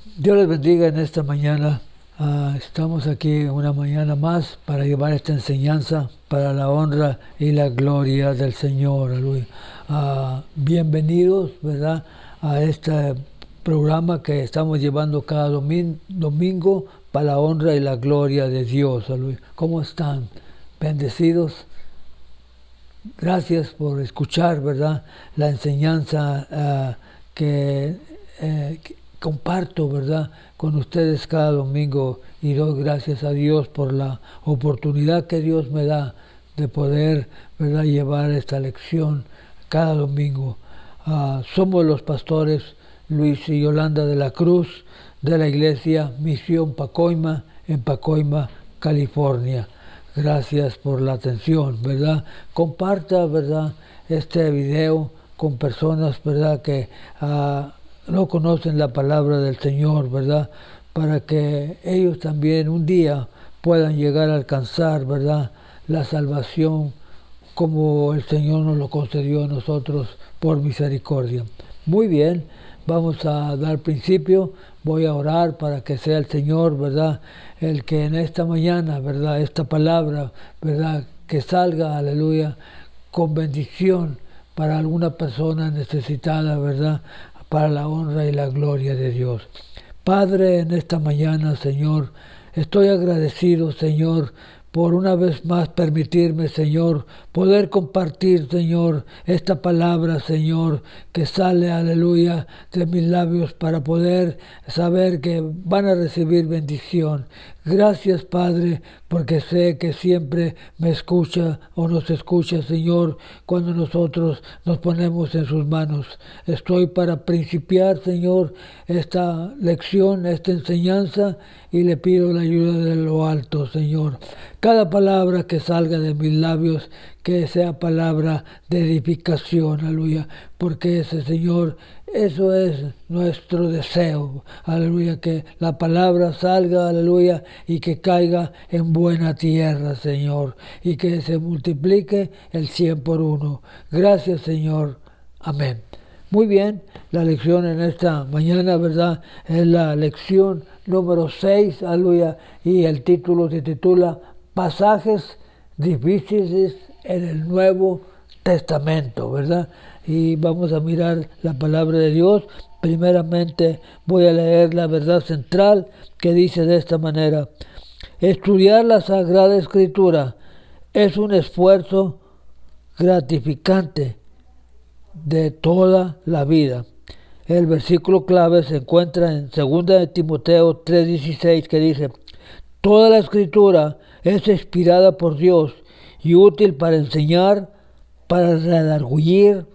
Dios les bendiga en esta mañana. Estamos aquí una mañana más para llevar esta enseñanza para la honra y la gloria del Señor. Aleluya. Bienvenidos, ¿verdad?, a este programa que estamos llevando cada domingo para la honra y la gloria de Dios. Aleluya. ¿Cómo están? Bendecidos. Gracias por escuchar, ¿verdad?, la enseñanza que comparto, ¿verdad?, con ustedes cada domingo, y doy gracias a Dios por la oportunidad que Dios me da de poder, ¿verdad?, llevar esta lección cada domingo. Somos los pastores Luis y Yolanda de la Cruz de la Iglesia Misión Pacoima en Pacoima, California. Gracias por la atención, ¿verdad? Comparta, ¿verdad?, este video con personas, ¿verdad?, que no conocen la palabra del Señor, ¿verdad?, para que ellos también un día puedan llegar a alcanzar, ¿verdad?, la salvación como el Señor nos lo concedió a nosotros por misericordia. Muy bien, vamos a dar principio. Voy a orar para que sea el Señor, ¿verdad?, el que en esta mañana, ¿verdad?, esta palabra, ¿verdad?, que salga, aleluya, con bendición para alguna persona necesitada, ¿verdad?, para la honra y la gloria de Dios. Padre, en esta mañana, Señor, estoy agradecido, Señor, por una vez más permitirme, Señor, poder compartir, Señor, esta palabra, Señor, que sale, aleluya, de mis labios para poder saber que van a recibir bendición. Gracias, Padre, porque sé que siempre me escucha o nos escucha, Señor, cuando nosotros nos ponemos en sus manos. Estoy para principiar, Señor, esta lección, esta enseñanza, y le pido la ayuda de lo alto, Señor. Cada palabra que salga de mis labios, que sea palabra de edificación, aleluya, porque ese, Señor, eso es nuestro deseo, aleluya, que la palabra salga, aleluya, y que caiga en buena tierra, Señor, y que se multiplique el 100 por uno. Gracias, Señor. Amén. Muy bien, la lección en esta mañana, ¿verdad?, es la lección número 6, aleluya, y el título se titula Pasajes difíciles en el Nuevo Testamento, ¿verdad? Y vamos a mirar la palabra de Dios. Primeramente voy a leer la verdad central, que dice de esta manera: estudiar la Sagrada Escritura es un esfuerzo gratificante de toda la vida. El versículo clave se encuentra en 2 de Timoteo 3:16, que dice: toda la Escritura es inspirada por Dios y útil para enseñar, para redarguir,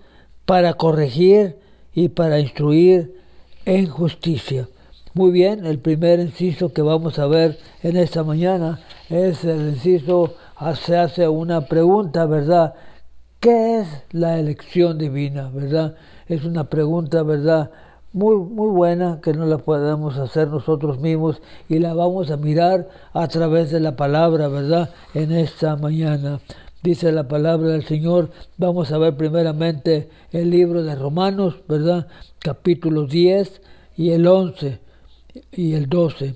para corregir y para instruir en justicia. Muy bien, el primer inciso que vamos a ver en esta mañana es el inciso, se hace una pregunta, ¿verdad? ¿Qué es la elección divina, verdad? Es una pregunta, ¿verdad?, muy buena, que no la podemos hacer nosotros mismos, y la vamos a mirar a través de la palabra, ¿verdad?, en esta mañana. Dice la palabra del Señor. Vamos a ver primeramente el libro de Romanos, ¿verdad?, capítulo 10 y el 11 y el 12.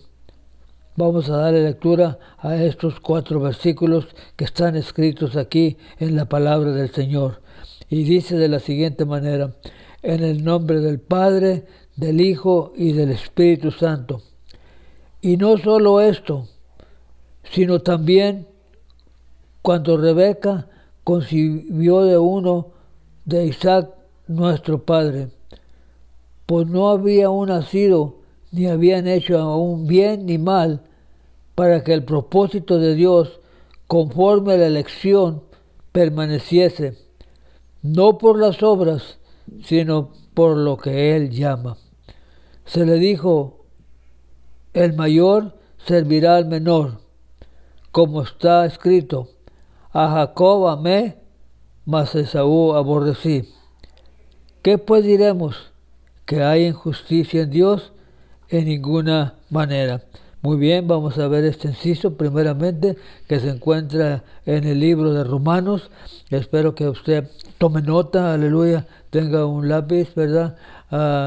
Vamos a darle lectura a estos 4 versículos que están escritos aquí en la palabra del Señor. Y dice de la siguiente manera: en el nombre del Padre, del Hijo y del Espíritu Santo. Y no solo esto, sino también cuando Rebeca concibió de uno de Isaac nuestro padre, pues no había aún nacido, ni habían hecho aún bien ni mal, para que el propósito de Dios, conforme a la elección, permaneciese, no por las obras, sino por lo que Él llama. Se le dijo: el mayor servirá al menor, como está escrito: a Jacob amé, mas a Esaú aborrecí. ¿Qué pues diremos? ¿Que hay injusticia en Dios? En ninguna manera. Muy bien, vamos a ver este inciso primeramente que se encuentra en el libro de Romanos. Espero que usted tome nota, aleluya, tenga un lápiz, ¿verdad?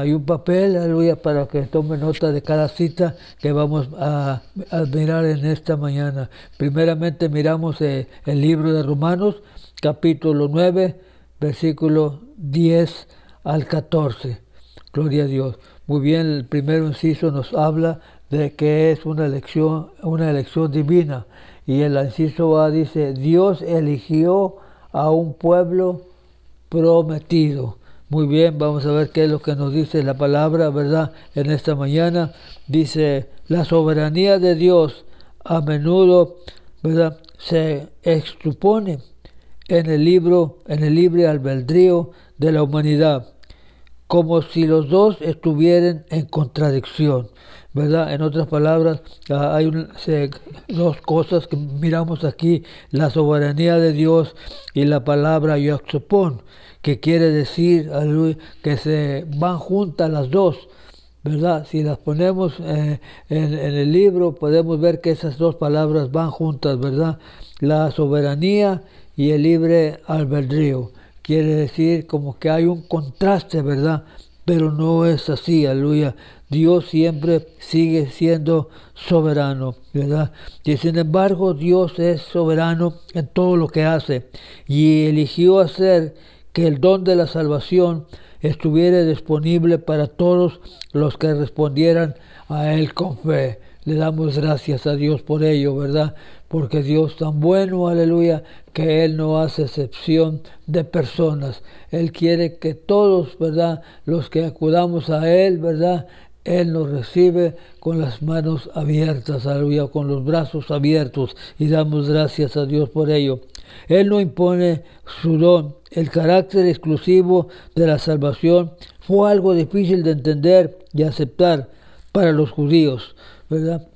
Y un papel, aleluya, para que tome nota de cada cita que vamos a mirar en esta mañana. Primeramente miramos el libro de Romanos, capítulo 9, versículo 10 al 14. Gloria a Dios. Muy bien, el primer inciso nos habla de que es una elección divina. Y el inciso A dice, Dios eligió a un pueblo prometido. Muy bien, vamos a ver qué es lo que nos dice la palabra, ¿verdad? En esta mañana dice, la soberanía de Dios a menudo, ¿verdad?, se extupone en el libre albedrío de la humanidad, como si los dos estuvieran en contradicción, ¿verdad? En otras palabras, hay dos cosas que miramos aquí, la soberanía de Dios y la palabra yoxopon, que quiere decir que se van juntas las dos, ¿verdad? Si las ponemos en el libro, podemos ver que esas dos palabras van juntas, ¿verdad? La soberanía y el libre albedrío. Quiere decir como que hay un contraste, ¿verdad? Pero no es así, aleluya. Dios siempre sigue siendo soberano, ¿verdad? Y sin embargo, Dios es soberano en todo lo que hace y eligió hacer que el don de la salvación estuviera disponible para todos los que respondieran a Él con fe. Le damos gracias a Dios por ello, ¿verdad? Porque Dios tan bueno, aleluya, que Él no hace excepción de personas. Él quiere que todos, ¿verdad?, los que acudamos a Él, ¿verdad?, Él nos recibe con las manos abiertas, aleluya, con los brazos abiertos, y damos gracias a Dios por ello. Él no impone su don. El carácter exclusivo de la salvación fue algo difícil de entender y aceptar para los judíos, ¿verdad?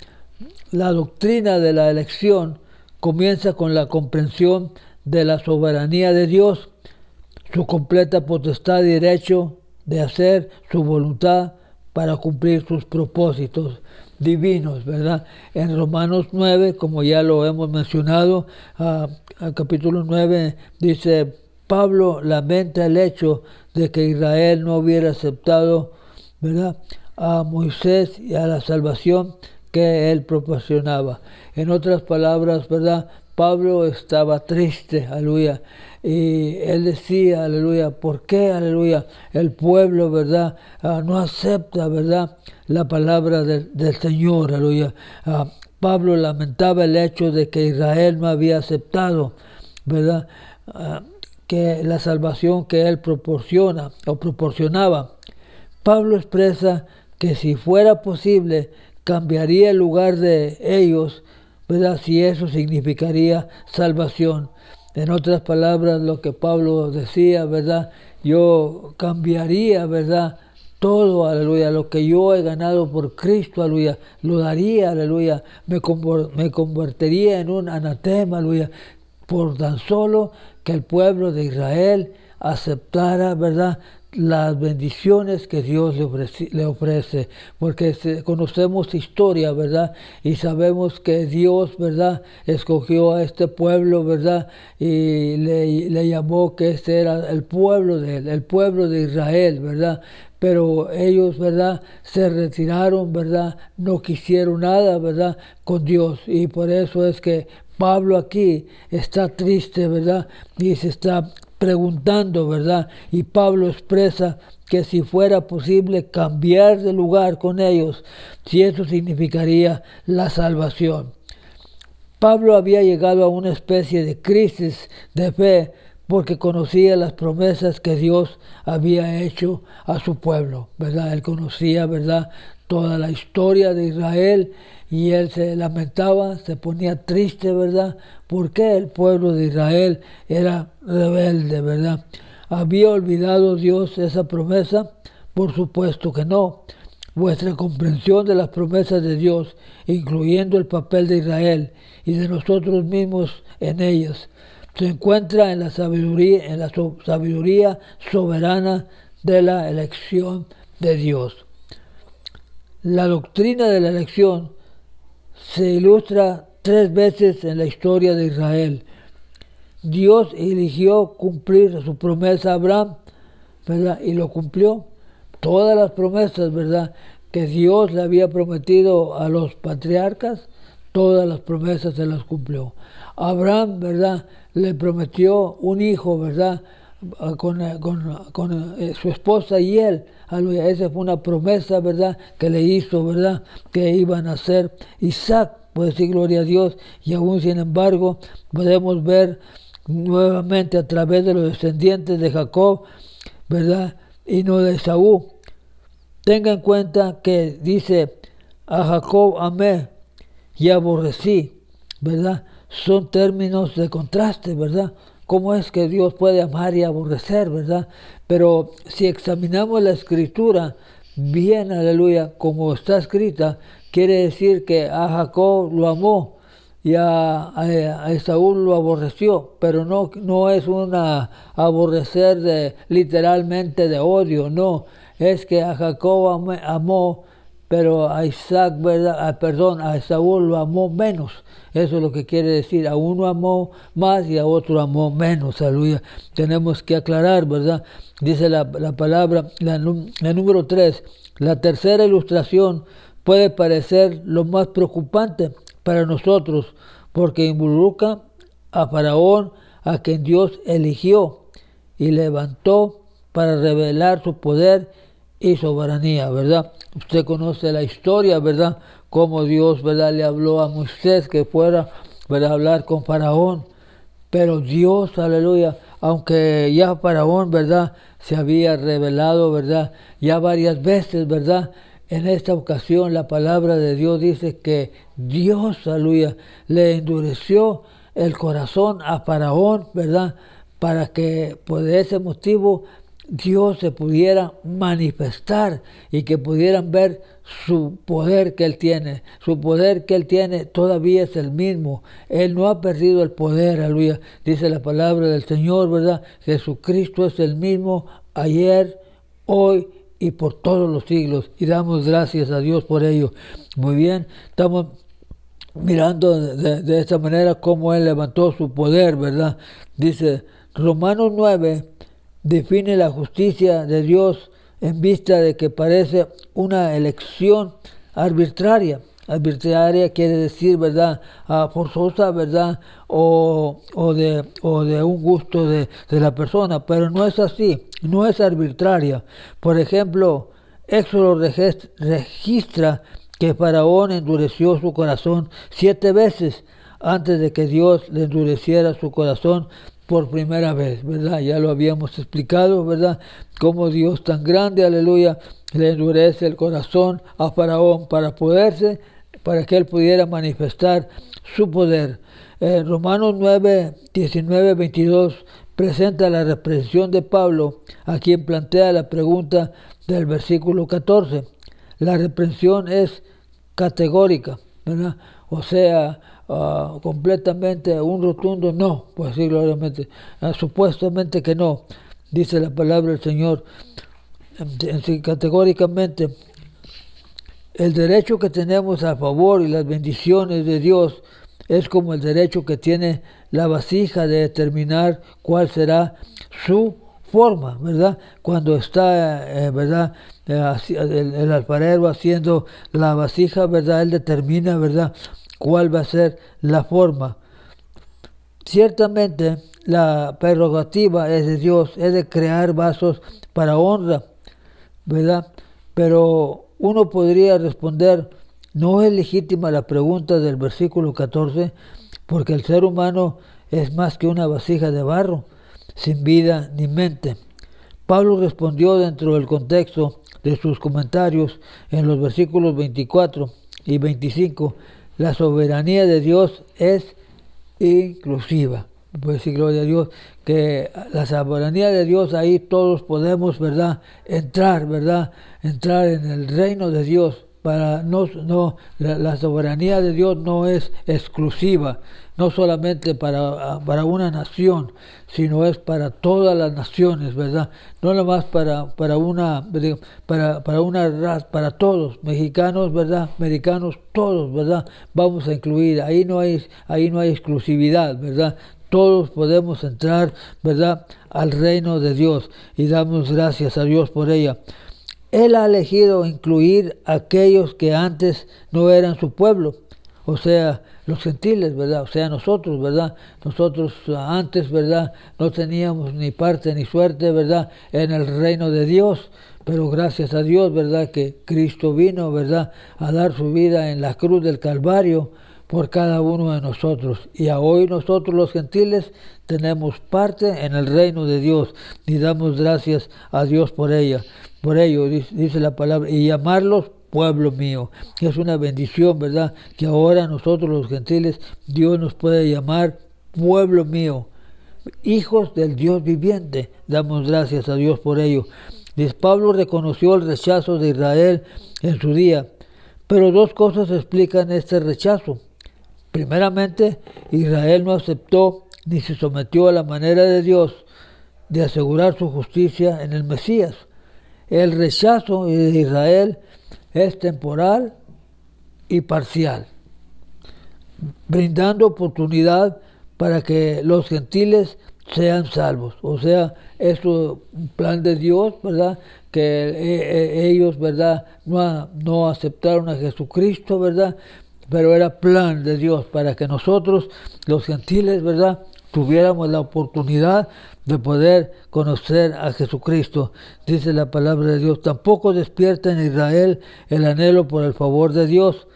La doctrina de la elección comienza con la comprensión de la soberanía de Dios, su completa potestad y derecho de hacer su voluntad para cumplir sus propósitos divinos, ¿verdad? En Romanos 9, como ya lo hemos mencionado, al capítulo 9, dice, Pablo lamenta el hecho de que Israel no hubiera aceptado, ¿verdad?, a Moisés y a la salvación que él proporcionaba. En otras palabras, ¿verdad?, Pablo estaba triste, aleluya, y él decía, aleluya, ¿por qué, aleluya, el pueblo, verdad, no acepta, verdad, la palabra del Señor, aleluya? Pablo lamentaba el hecho de que Israel no había aceptado, verdad, que la salvación que él proporcionaba. Pablo expresa que si fuera posible, cambiaría el lugar de ellos, ¿verdad?, si eso significaría salvación. En otras palabras, lo que Pablo decía, ¿verdad?, yo cambiaría, ¿verdad?, todo, aleluya, lo que yo he ganado por Cristo, aleluya, lo daría, aleluya, me convertiría en un anatema, aleluya, por tan solo que el pueblo de Israel aceptara, ¿verdad?, las bendiciones que Dios le ofrece, porque conocemos historia, ¿verdad?, y sabemos que Dios, ¿verdad?, escogió a este pueblo, ¿verdad?, y le llamó que este era el pueblo de él, el pueblo de Israel, ¿verdad?, pero ellos, ¿verdad?, se retiraron, ¿verdad?, no quisieron nada, ¿verdad?, con Dios, y por eso es que Pablo aquí está triste, ¿verdad?, y se está preguntando, ¿verdad? Y Pablo expresa que si fuera posible cambiar de lugar con ellos, si eso significaría la salvación. Pablo había llegado a una especie de crisis de fe porque conocía las promesas que Dios había hecho a su pueblo, ¿verdad? Él conocía, ¿verdad?, toda la historia de Israel y él se lamentaba, se ponía triste, ¿verdad?, porque el pueblo de Israel era rebelde, ¿verdad? ¿Había olvidado Dios esa promesa? Por supuesto que no. Vuestra comprensión de las promesas de Dios, incluyendo el papel de Israel y de nosotros mismos en ellas, se encuentra en la sabiduría soberana de la elección de Dios. La doctrina de la elección se ilustra 3 veces en la historia de Israel. Dios eligió cumplir su promesa a Abraham, ¿verdad? Y lo cumplió. Todas las promesas, ¿verdad?, que Dios le había prometido a los patriarcas, todas las promesas se las cumplió. Abraham, ¿verdad?, le prometió un hijo, ¿verdad?, con su esposa y él. Esa fue una promesa, ¿verdad?, que le hizo, ¿verdad?, que iban a ser Isaac, pues sí, gloria a Dios. Y aún sin embargo podemos ver nuevamente a través de los descendientes de Jacob, ¿verdad?, y no de Esaú. Tenga en cuenta que dice, a Jacob amé y aborrecí, ¿verdad? Son términos de contraste, ¿verdad? ¿Cómo es que Dios puede amar y aborrecer, verdad? Pero si examinamos la escritura bien, aleluya, como está escrita, quiere decir que a Jacob lo amó y a Esaú lo aborreció, pero no es una aborrecer literalmente de odio, no, es que a Jacob amó, pero a Isaac, ¿verdad? A Esaú lo amó menos. Eso es lo que quiere decir, a uno amó más y a otro amó menos, aleluya. Tenemos que aclarar, ¿verdad? Dice la palabra, la número 3, la tercera ilustración puede parecer lo más preocupante para nosotros, porque involucra a Faraón, a quien Dios eligió y levantó para revelar su poder y soberanía, ¿verdad? Usted conoce la historia, ¿verdad?, cómo Dios, ¿verdad?, le habló a Moisés que fuera, ¿verdad?, a hablar con Faraón. Pero Dios, aleluya, aunque ya Faraón, ¿verdad?, se había revelado, ¿verdad?, ya varias veces, ¿verdad?, en esta ocasión la palabra de Dios dice que Dios, aleluya, le endureció el corazón a Faraón, ¿verdad?, para que por ese motivo Dios se pudiera manifestar y que pudieran ver su poder que Él tiene. Su poder que Él tiene todavía es el mismo. Él no ha perdido el poder, aleluya. Dice la palabra del Señor, ¿verdad? Jesucristo es el mismo ayer, hoy y por todos los siglos. Y damos gracias a Dios por ello. Muy bien, estamos mirando de esta manera cómo Él levantó su poder, ¿verdad? Dice Romanos 9, define la justicia de Dios en vista de que parece una elección arbitraria. Arbitraria quiere decir, ¿verdad?, forzosa, ¿verdad?, o de un gusto de la persona, pero no es así, no es arbitraria. Por ejemplo, Éxodo registra que Faraón endureció su corazón 7 veces antes de que Dios le endureciera su corazón por primera vez, ¿verdad? Ya lo habíamos explicado, ¿verdad? Cómo Dios tan grande, aleluya, le endurece el corazón a Faraón para que él pudiera manifestar su poder. Romanos 9, 19, 22 presenta la reprensión de Pablo, a quien plantea la pregunta del versículo 14. La reprensión es categórica, ¿verdad? O sea, completamente un rotundo no, pues sí, gloriamente, supuestamente que no, dice la palabra del Señor, categóricamente. El derecho que tenemos a favor y las bendiciones de Dios es como el derecho que tiene la vasija de determinar cuál será su forma, ¿verdad? Cuando está, ¿verdad?, el alfarero haciendo la vasija, ¿verdad?, él determina, ¿verdad?, cuál va a ser la forma. Ciertamente la prerrogativa es de Dios, es de crear vasos para honra, ¿verdad? Pero uno podría responder, no es legítima la pregunta del versículo 14, porque el ser humano es más que una vasija de barro, sin vida ni mente. Pablo respondió dentro del contexto de sus comentarios en los versículos 24 y 25, la soberanía de Dios es inclusiva. Pues sí, gloria a Dios, que la soberanía de Dios, ahí todos podemos, ¿verdad?, entrar, ¿verdad?, entrar en el reino de Dios, la soberanía de Dios no es exclusiva, no solamente para una nación, sino es para todas las naciones, ¿verdad? No nada más para una raza, para todos, mexicanos, ¿verdad? Americanos, todos, ¿verdad? Vamos a incluir, ahí no hay exclusividad, ¿verdad? Todos podemos entrar, ¿verdad?, al reino de Dios, y damos gracias a Dios por ella. Él ha elegido incluir a aquellos que antes no eran su pueblo, o sea, los gentiles, ¿verdad? O sea, nosotros, ¿verdad? Nosotros antes, ¿verdad?, no teníamos ni parte ni suerte, ¿verdad?, en el reino de Dios. Pero gracias a Dios, ¿verdad?, que Cristo vino, ¿verdad?, a dar su vida en la cruz del Calvario por cada uno de nosotros. Y hoy nosotros los gentiles tenemos parte en el reino de Dios y damos gracias a Dios por ella. Por ello, dice la palabra, y llamarlos pueblo mío, que es una bendición, ¿verdad?, que ahora nosotros los gentiles, Dios nos puede llamar pueblo mío, hijos del Dios viviente. Damos gracias a Dios por ello. Dice, Pablo reconoció el rechazo de Israel en su día, pero dos cosas explican este rechazo. Primeramente, Israel no aceptó ni se sometió a la manera de Dios de asegurar su justicia en el Mesías. El rechazo de Israel es temporal y parcial, brindando oportunidad para que los gentiles sean salvos. O sea, es un plan de Dios, ¿verdad?, que ellos, ¿verdad?, no aceptaron a Jesucristo, ¿verdad?, pero era plan de Dios para que nosotros, los gentiles, ¿verdad?, tuviéramos la oportunidad de poder conocer a Jesucristo. Dice la palabra de Dios, tampoco despierta en Israel el anhelo por el favor de Dios.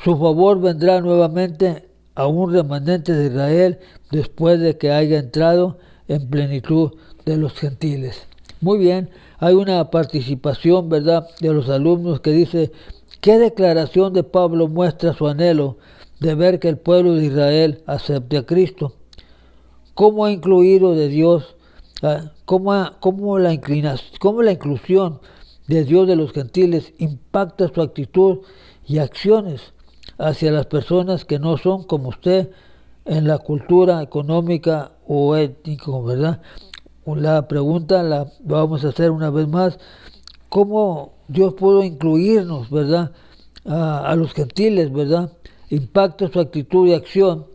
Su favor vendrá nuevamente a un remanente de Israel después de que haya entrado en plenitud de los gentiles. Muy bien, hay una participación, ¿verdad?, de los alumnos que dice, ¿qué declaración de Pablo muestra su anhelo de ver que el pueblo de Israel acepte a Cristo? ¿Cómo ha incluido de Dios, cómo la inclusión de Dios de los gentiles impacta su actitud y acciones hacia las personas que no son como usted en la cultura económica o étnica, ¿verdad? La pregunta la vamos a hacer una vez más, ¿cómo Dios pudo incluirnos, ¿verdad?, a los gentiles, ¿verdad? Impacta su actitud y acción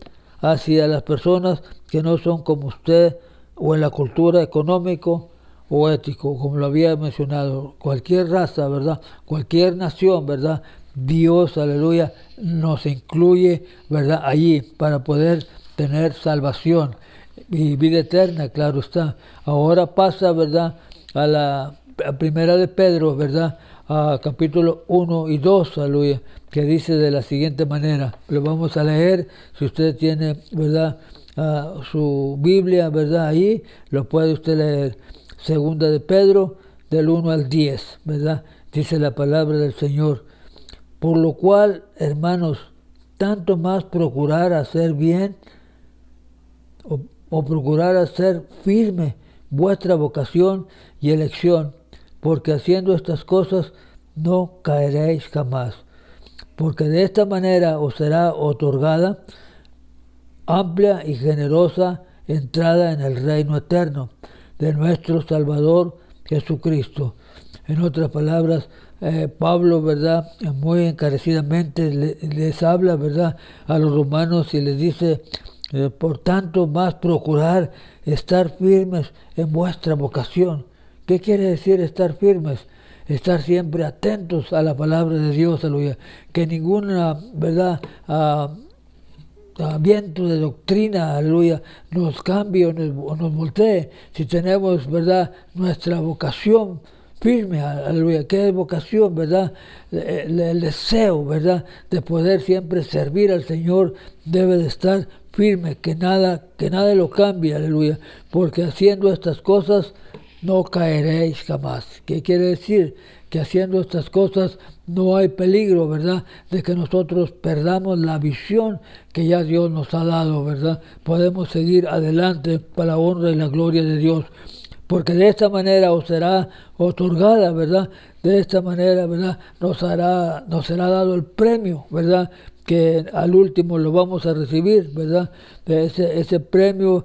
hacia las personas que no son como usted o en la cultura económico o ético, como lo había mencionado. Cualquier raza, ¿verdad?, cualquier nación, ¿verdad?, Dios, aleluya, nos incluye, ¿verdad?, allí para poder tener salvación y vida eterna, claro está. Ahora pasa, ¿verdad?, a primera de Pedro, ¿verdad?, a capítulo 1 y 2, aleluya, que dice de la siguiente manera. Lo vamos a leer, si usted tiene, ¿verdad?, su Biblia, ¿verdad?, ahí, lo puede usted leer. Segunda de Pedro, del 1 al 10, ¿verdad? Dice la palabra del Señor. Por lo cual, hermanos, tanto más procurar hacer bien o procurar hacer firme vuestra vocación y elección, porque haciendo estas cosas no caeréis jamás, porque de esta manera os será otorgada amplia y generosa entrada en el reino eterno de nuestro Salvador Jesucristo. En otras palabras, Pablo, ¿verdad?, muy encarecidamente les habla, ¿verdad?, a los romanos y les dice, por tanto, más procurar estar firmes en vuestra vocación. ¿Qué quiere decir estar firmes? Estar siempre atentos a la palabra de Dios, aleluya. Que ninguna, ¿verdad?, viento de doctrina, aleluya, nos cambie o nos voltee. Si tenemos, ¿verdad?, nuestra vocación firme, aleluya. ¿Qué es vocación, verdad? El deseo, ¿verdad?, de poder siempre servir al Señor debe de estar firme, que nada lo cambie, aleluya. Porque haciendo estas cosas no caeréis jamás. ¿Qué quiere decir? Que haciendo estas cosas no hay peligro, ¿verdad?, de que nosotros perdamos la visión que ya Dios nos ha dado, ¿verdad? Podemos seguir adelante para la honra y la gloria de Dios. porque de esta manera os será otorgada, ¿verdad? De esta manera, ¿verdad? Nos será dado el premio, ¿verdad? Que al último lo vamos a recibir, ¿verdad? De ese premio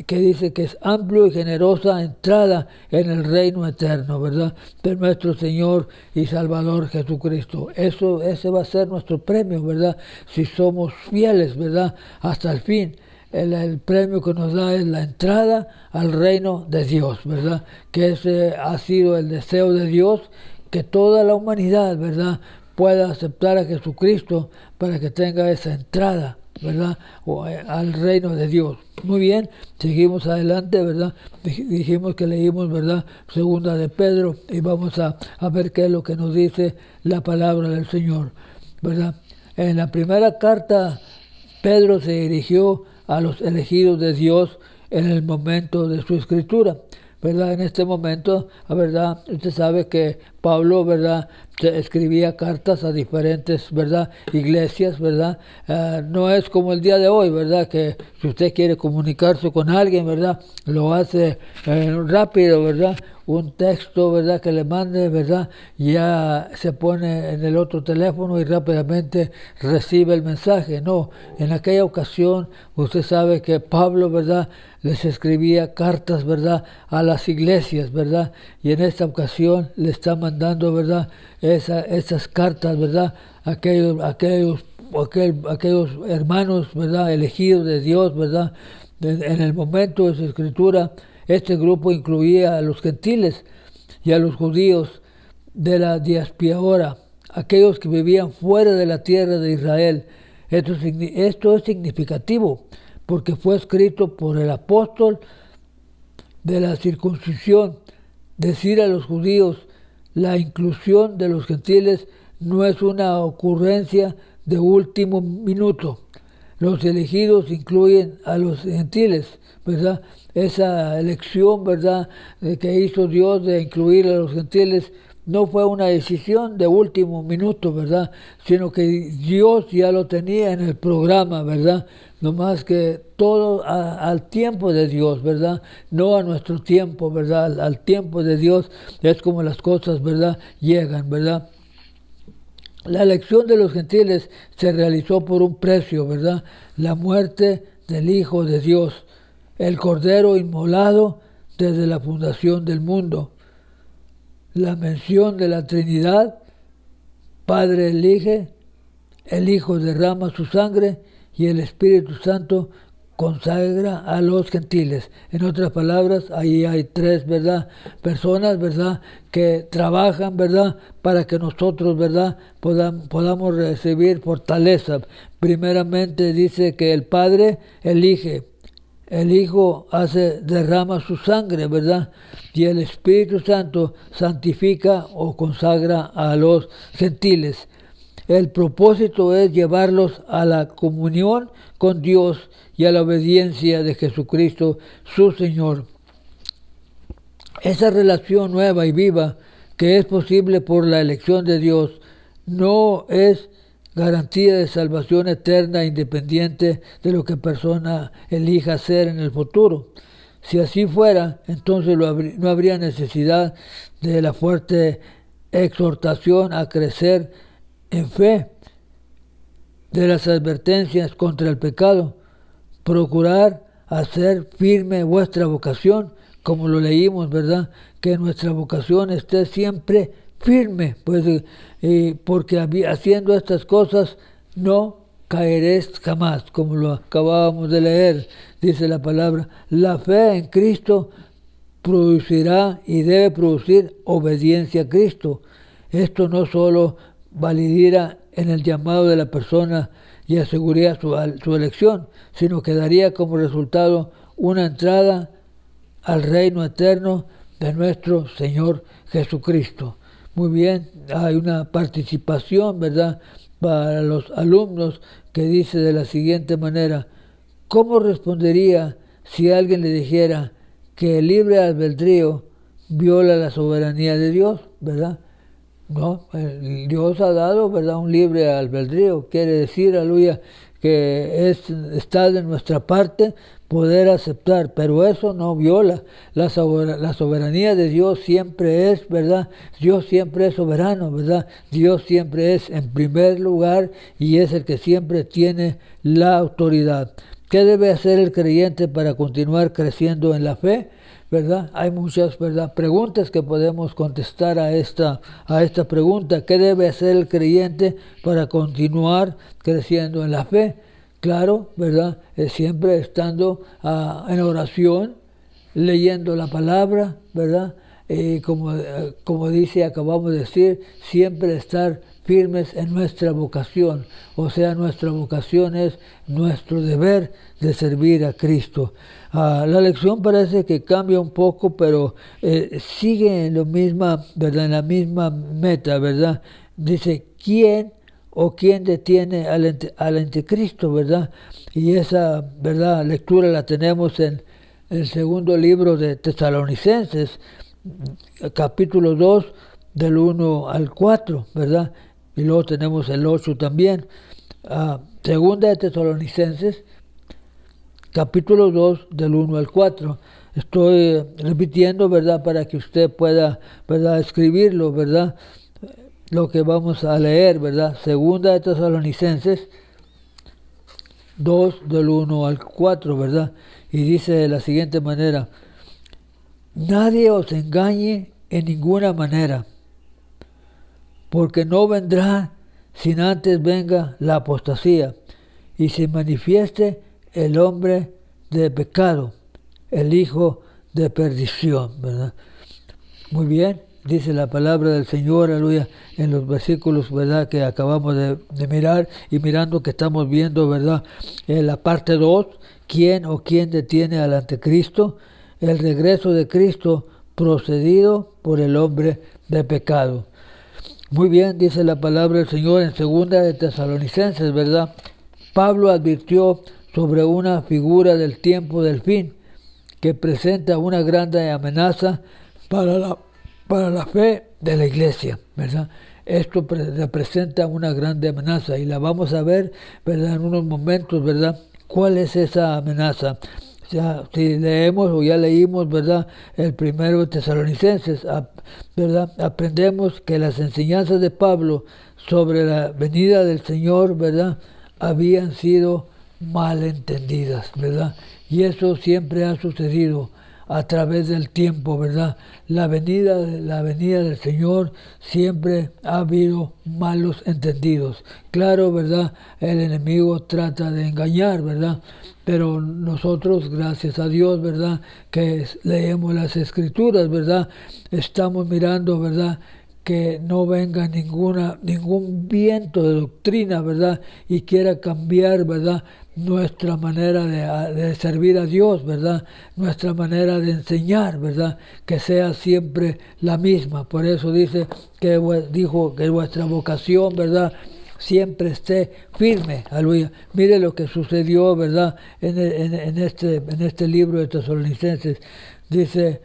que dice que es amplio y generosa entrada en el reino eterno, ¿verdad? De nuestro Señor y Salvador Jesucristo. Ese va a ser nuestro premio, ¿verdad? Si somos fieles, ¿verdad? Hasta el fin. El premio que nos da es la entrada al reino de Dios, ¿verdad? Que ese ha sido el deseo de Dios, que toda la humanidad, ¿verdad?, pueda aceptar a Jesucristo para que tenga esa entrada, ¿verdad?, al reino de Dios. Muy bien, seguimos adelante, ¿verdad? Dijimos que leímos, ¿verdad?, segunda de Pedro, y vamos a ver qué es lo que nos dice la palabra del Señor, ¿verdad? En la primera carta, Pedro se dirigió a los elegidos de Dios en el momento de su escritura, ¿verdad? En este momento, ¿verdad?, usted sabe que Pablo, ¿verdad?, escribía cartas a diferentes, ¿verdad?, iglesias, ¿verdad? No es como el día de hoy, ¿verdad?, que si usted quiere comunicarse con alguien, ¿verdad?, lo hace rápido, ¿verdad? Un texto, ¿verdad?, que le mande, ¿verdad?, ya se pone en el otro teléfono y rápidamente recibe el mensaje. No, en aquella ocasión usted sabe que Pablo, ¿verdad?, les escribía cartas, ¿verdad?, a las iglesias, ¿verdad? Y en esta ocasión le está mandando, ¿verdad?, esas cartas, ¿verdad?, aquellos hermanos, ¿verdad?, elegidos de Dios, ¿verdad? En el momento de su escritura, este grupo incluía a los gentiles y a los judíos de la diáspora, aquellos que vivían fuera de la tierra de Israel. Esto es significativo porque fue escrito por el apóstol de la circuncisión. Decir a los judíos la inclusión de los gentiles no es una ocurrencia de último minuto. Los elegidos incluyen a los gentiles, ¿verdad? Esa elección, ¿verdad?, que hizo Dios de incluir a los gentiles no fue una decisión de último minuto, ¿verdad?, sino que Dios ya lo tenía en el programa, ¿verdad? No más que todo al tiempo de Dios, ¿verdad? No a nuestro tiempo, ¿verdad? Al tiempo de Dios es como las cosas, ¿verdad?, llegan, ¿verdad? La elección de los gentiles se realizó por un precio, ¿verdad? La muerte del Hijo de Dios, el Cordero inmolado desde la fundación del mundo. La mención de la Trinidad: Padre elige, el Hijo derrama su sangre y el Espíritu Santo consagra a los gentiles. En otras palabras, ahí hay tres, ¿verdad?, personas, ¿verdad?, que trabajan, ¿verdad?, para que nosotros, ¿verdad?, podamos recibir fortaleza. Primeramente dice que el Padre elige, el Hijo derrama su sangre, ¿verdad?, y el Espíritu Santo santifica o consagra a los gentiles. El propósito es llevarlos a la comunión con Dios y a la obediencia de Jesucristo, su Señor. Esa relación nueva y viva que es posible por la elección de Dios no es garantía de salvación eterna independiente de lo que persona elija hacer en el futuro. Si así fuera, entonces no habría necesidad de la fuerte exhortación a crecer en fe, de las advertencias contra el pecado. Procurar hacer firme vuestra vocación, como lo leímos, ¿verdad?, que nuestra vocación esté siempre firme, pues, porque haciendo estas cosas no caeréis jamás, como lo acabábamos de leer, dice la palabra. La fe en Cristo producirá y debe producir obediencia a Cristo. Esto no solo validará en el llamado de la persona y aseguraría su elección, sino que daría como resultado una entrada al reino eterno de nuestro Señor Jesucristo. Muy bien, hay una participación, ¿verdad?, para los alumnos, que dice de la siguiente manera: ¿cómo respondería si alguien le dijera que el libre albedrío viola la soberanía de Dios, ¿verdad? No, Dios ha dado, ¿verdad?, un libre albedrío. Quiere decir, aleluya, está de nuestra parte poder aceptar, pero eso no viola la soberanía de Dios. Siempre es, ¿verdad? Dios siempre es soberano, ¿verdad? Dios siempre es en primer lugar y es el que siempre tiene la autoridad. ¿Qué debe hacer el creyente para continuar creciendo en la fe? ¿Verdad? Hay muchas, ¿verdad?, preguntas que podemos contestar a esta pregunta. ¿Qué debe hacer el creyente para continuar creciendo en la fe? Claro, ¿verdad? Siempre estando en oración, leyendo la palabra, ¿verdad? Como acabamos de decir, siempre estar firmes en nuestra vocación. O sea, nuestra vocación es nuestro deber de servir a Cristo. La lección parece que cambia un poco, pero sigue en ¿verdad?, en la misma meta, ¿verdad? Dice, ¿quién detiene al anticristo, ¿verdad? Y esa, ¿verdad?, lectura la tenemos en el segundo libro de Tesalonicenses, capítulo 2, del 1 al 4, ¿verdad? Y luego tenemos el 8 también. Segunda de Tesalonicenses, capítulo 2, del 1 al 4. Estoy repitiendo, ¿verdad?, para que usted pueda, ¿verdad?, escribirlo, ¿verdad?, lo que vamos a leer, ¿verdad? Segunda de Tesalonicenses 2, del 1 al 4, ¿verdad? Y dice de la siguiente manera: nadie os engañe en ninguna manera, porque no vendrá sin antes venga la apostasía y se manifieste el hombre de pecado, el hijo de perdición, ¿verdad? Muy bien, dice la palabra del Señor, aleluya, en los versículos, ¿verdad?, que acabamos de mirar, y mirando que estamos viendo, ¿verdad?, en la parte 2, ¿quién detiene al anticristo? El regreso de Cristo procedido por el hombre de pecado. Muy bien, dice la palabra del Señor en segunda de Tesalonicenses, ¿verdad? Pablo advirtió sobre una figura del tiempo del fin que presenta una grande amenaza para la fe de la iglesia, ¿verdad? Esto representa una grande amenaza y la vamos a ver, ¿verdad?, en unos momentos, ¿verdad? ¿Cuál es esa amenaza? Ya, si leemos o ya leímos, ¿verdad?, el primero de Tesalonicenses, ¿verdad?, aprendemos que las enseñanzas de Pablo sobre la venida del Señor, ¿verdad?, habían sido malentendidas, ¿verdad? Y eso siempre ha sucedido a través del tiempo, ¿verdad? La venida del Señor siempre ha habido malos entendidos. Claro, ¿verdad?, el enemigo trata de engañar, ¿verdad? Pero nosotros, gracias a Dios, ¿verdad?, que leemos las Escrituras, ¿verdad?, estamos mirando, ¿verdad?, que no venga ningún viento de doctrina, ¿verdad?, y quiera cambiar, ¿verdad?, nuestra manera de servir a Dios, ¿verdad?, nuestra manera de enseñar, ¿verdad?, que sea siempre la misma. Por eso dijo que vuestra vocación, ¿verdad?, siempre esté firme. Aleluya. Mire lo que sucedió, ¿verdad?, en este libro de Tesalonicenses. Dice,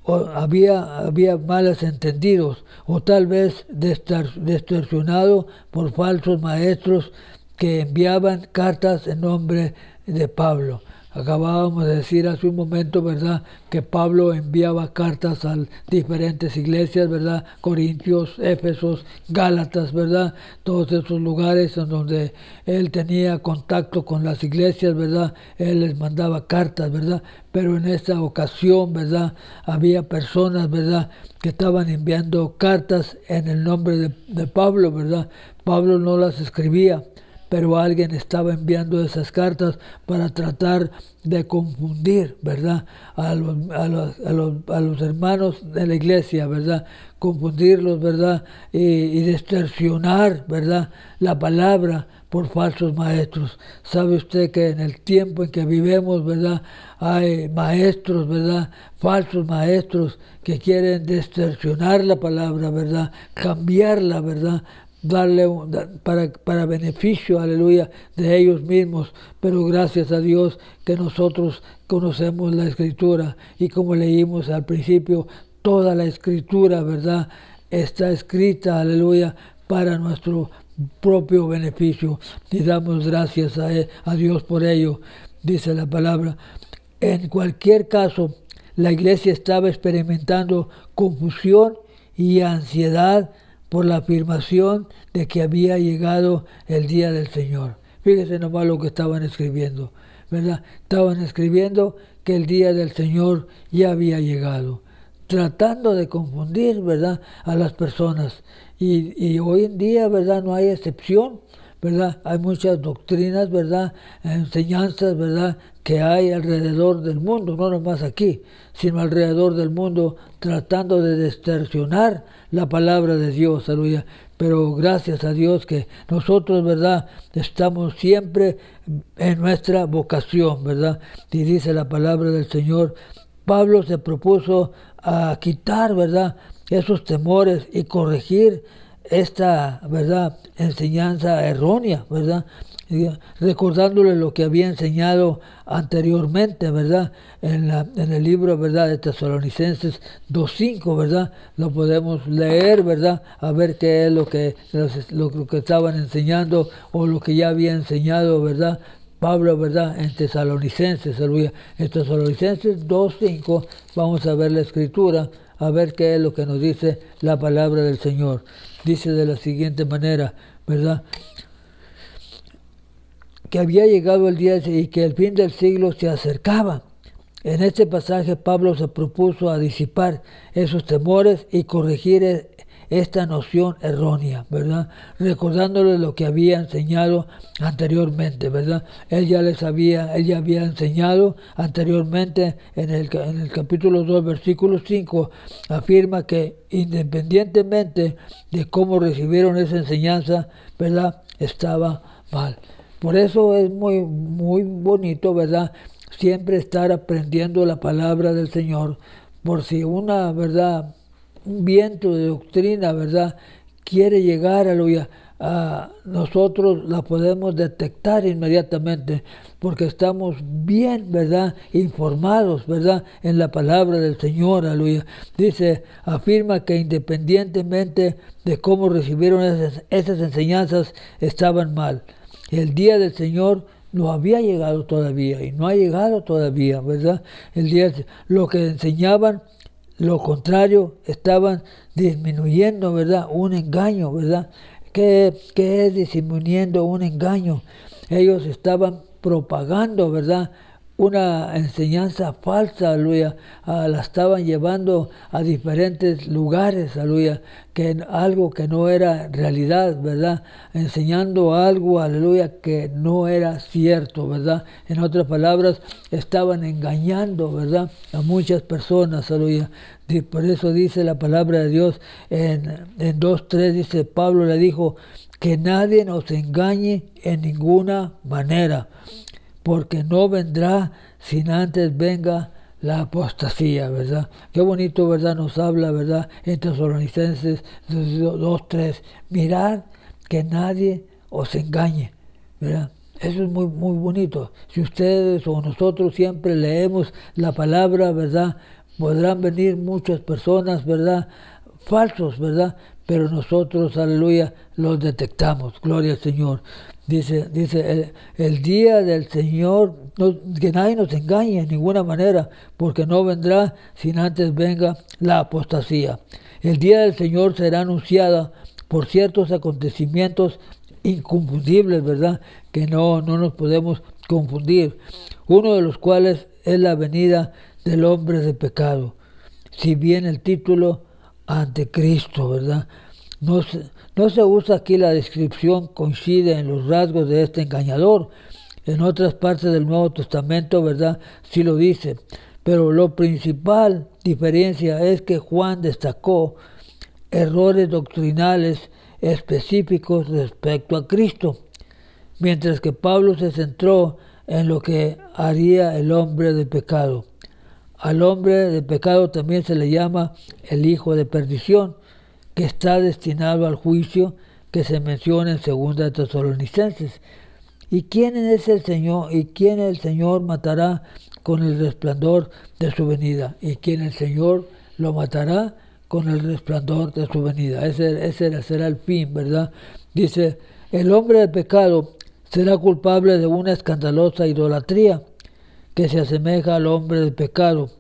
había malos entendidos, o tal vez distorsionado por falsos maestros que enviaban cartas en nombre de Pablo. Acabábamos de decir hace un momento, ¿verdad?, que Pablo enviaba cartas a diferentes iglesias, ¿verdad?, Corintios, Éfesos, Gálatas, ¿verdad?, todos esos lugares en donde él tenía contacto con las iglesias, ¿verdad?, él les mandaba cartas, ¿verdad?, pero en esta ocasión, ¿verdad?, había personas, ¿verdad?, que estaban enviando cartas en el nombre de Pablo, ¿verdad? Pablo no las escribía, pero alguien estaba enviando esas cartas para tratar de confundir, ¿verdad?, a los hermanos de la iglesia, ¿verdad?, confundirlos, ¿verdad?, y distorsionar, ¿verdad?, la palabra por falsos maestros. Sabe usted que en el tiempo en que vivimos, ¿verdad?, hay maestros, ¿verdad?, falsos maestros que quieren distorsionar la palabra, ¿verdad?, cambiarla, ¿verdad?, darle para beneficio, aleluya, de ellos mismos. Pero gracias a Dios que nosotros conocemos la Escritura, y como leímos al principio, toda la Escritura, ¿verdad?, está escrita, aleluya, para nuestro propio beneficio. Y damos gracias a Dios por ello. Dice la palabra. En cualquier caso, la iglesia estaba experimentando confusión y ansiedad por la afirmación de que había llegado el día del Señor. Fíjese nomás lo que estaban escribiendo, ¿verdad? Estaban escribiendo que el día del Señor ya había llegado, tratando de confundir, ¿verdad?, a las personas. Y hoy en día, ¿verdad?, no hay excepción, ¿verdad? Hay muchas doctrinas, ¿verdad?, enseñanzas, ¿verdad?, que hay alrededor del mundo, no nomás aquí, sino alrededor del mundo, tratando de distorsionar la palabra de Dios, aleluya. Pero gracias a Dios que nosotros, ¿verdad?, estamos siempre en nuestra vocación, ¿verdad? Y dice la palabra del Señor, Pablo se propuso a quitar, ¿verdad?, esos temores y corregir esta, ¿verdad?, enseñanza errónea, ¿verdad?, recordándole lo que había enseñado anteriormente, ¿verdad?, en el libro, ¿verdad?, de Tesalonicenses 2:5, ¿verdad?, lo podemos leer, ¿verdad?, a ver qué es lo que estaban enseñando o lo que ya había enseñado, ¿verdad?, Pablo, ¿verdad?, en Tesalonicenses, aleluya. En Tesalonicenses 2:5 vamos a ver la escritura, a ver qué es lo que nos dice la palabra del Señor. Dice de la siguiente manera, ¿verdad?, que había llegado el día y que el fin del siglo se acercaba. En este pasaje Pablo se propuso a disipar esos temores y corregir esta noción errónea, ¿verdad?, recordándole lo que había enseñado anteriormente, ¿verdad? Él ya había enseñado anteriormente en el capítulo 2, versículo 5, afirma que independientemente de cómo recibieron esa enseñanza, ¿verdad?, estaba mal. Por eso es muy, muy bonito, ¿verdad?, siempre estar aprendiendo la palabra del Señor, por si una, ¿verdad?, un viento de doctrina, ¿verdad?, quiere llegar a nosotros, la podemos detectar inmediatamente, porque estamos bien, ¿verdad?, informados, ¿verdad?, en la palabra del Señor, aleluya. Dice, afirma que independientemente de cómo recibieron esas enseñanzas, estaban mal. El día del Señor no había llegado todavía y no ha llegado todavía, ¿verdad? Lo que enseñaban, lo contrario, estaban disminuyendo, ¿verdad?, un engaño, ¿verdad? ¿Qué es disminuyendo un engaño? Ellos estaban propagando, ¿verdad?, una enseñanza falsa, aleluya, la estaban llevando a diferentes lugares, aleluya, algo que no era realidad, ¿verdad?, enseñando algo, aleluya, que no era cierto, ¿verdad? En otras palabras, estaban engañando, ¿verdad?, a muchas personas, aleluya. Por eso dice la palabra de Dios en 2:3, dice, Pablo le dijo, que nadie nos engañe en ninguna manera, porque no vendrá sin antes venga la apostasía, ¿verdad? Qué bonito, ¿verdad?, nos habla, ¿verdad?, en Tesalonicenses 2:3. Mirad que nadie os engañe, ¿verdad? Eso es muy, muy bonito. Si ustedes o nosotros siempre leemos la palabra, ¿verdad?, podrán venir muchas personas, ¿verdad?, falsos, ¿verdad?, pero nosotros, aleluya, los detectamos. Gloria al Señor. Dice el día del Señor, que nadie nos engañe en ninguna manera, porque no vendrá sin antes venga la apostasía. El día del Señor será anunciada por ciertos acontecimientos inconfundibles, ¿verdad?, que no nos podemos confundir. Uno de los cuales es la venida del hombre de pecado. Si bien el título Anticristo, ¿verdad?, no se usa aquí la descripción, coincide en los rasgos de este engañador. En otras partes del Nuevo Testamento, ¿verdad?, sí lo dice. Pero la principal diferencia es que Juan destacó errores doctrinales específicos respecto a Cristo, mientras que Pablo se centró en lo que haría el hombre de pecado. Al hombre de pecado también se le llama el hijo de perdición, que está destinado al juicio que se menciona en 2 Tesalonicenses. ¿Y quién es el Señor? ¿Y quién el Señor matará con el resplandor de su venida? ¿Y quién el Señor lo matará con el resplandor de su venida. Ese será el fin, ¿verdad? Dice, el hombre de pecado será culpable de una escandalosa idolatría que se asemeja al hombre del pecado,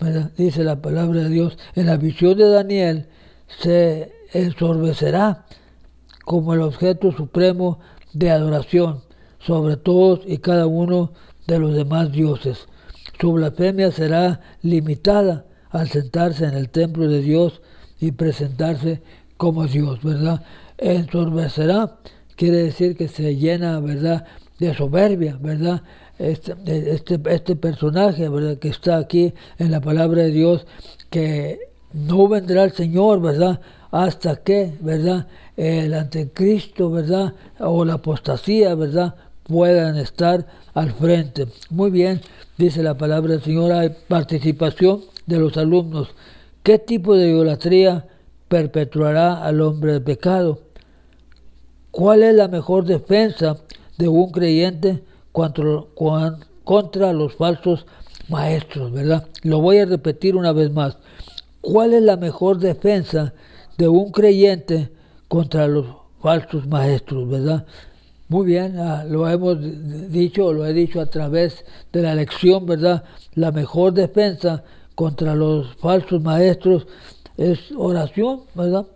¿verdad? Dice la palabra de Dios. En la visión de Daniel se ensorbecerá como el objeto supremo de adoración sobre todos y cada uno de los demás dioses. Su blasfemia será limitada al sentarse en el templo de Dios y presentarse como Dios, ¿verdad? Ensorbecerá quiere decir que se llena, ¿verdad?, de soberbia, ¿verdad? Este personaje, ¿verdad?, que está aquí en la palabra de Dios, que no vendrá el Señor, ¿verdad?, hasta que, ¿verdad?, el anticristo, ¿verdad?, o la apostasía, ¿verdad?, puedan estar al frente. Muy bien, dice la palabra del Señor, hay participación de los alumnos. ¿Qué tipo de idolatría perpetuará al hombre de pecado? ¿Cuál es la mejor defensa de un creyente contra los falsos maestros, ¿verdad? Lo voy a repetir una vez más. ¿Cuál es la mejor defensa de un creyente contra los falsos maestros, verdad? Muy bien, lo hemos dicho, lo he dicho a través de la lección, ¿verdad? La mejor defensa contra los falsos maestros es oración, ¿verdad?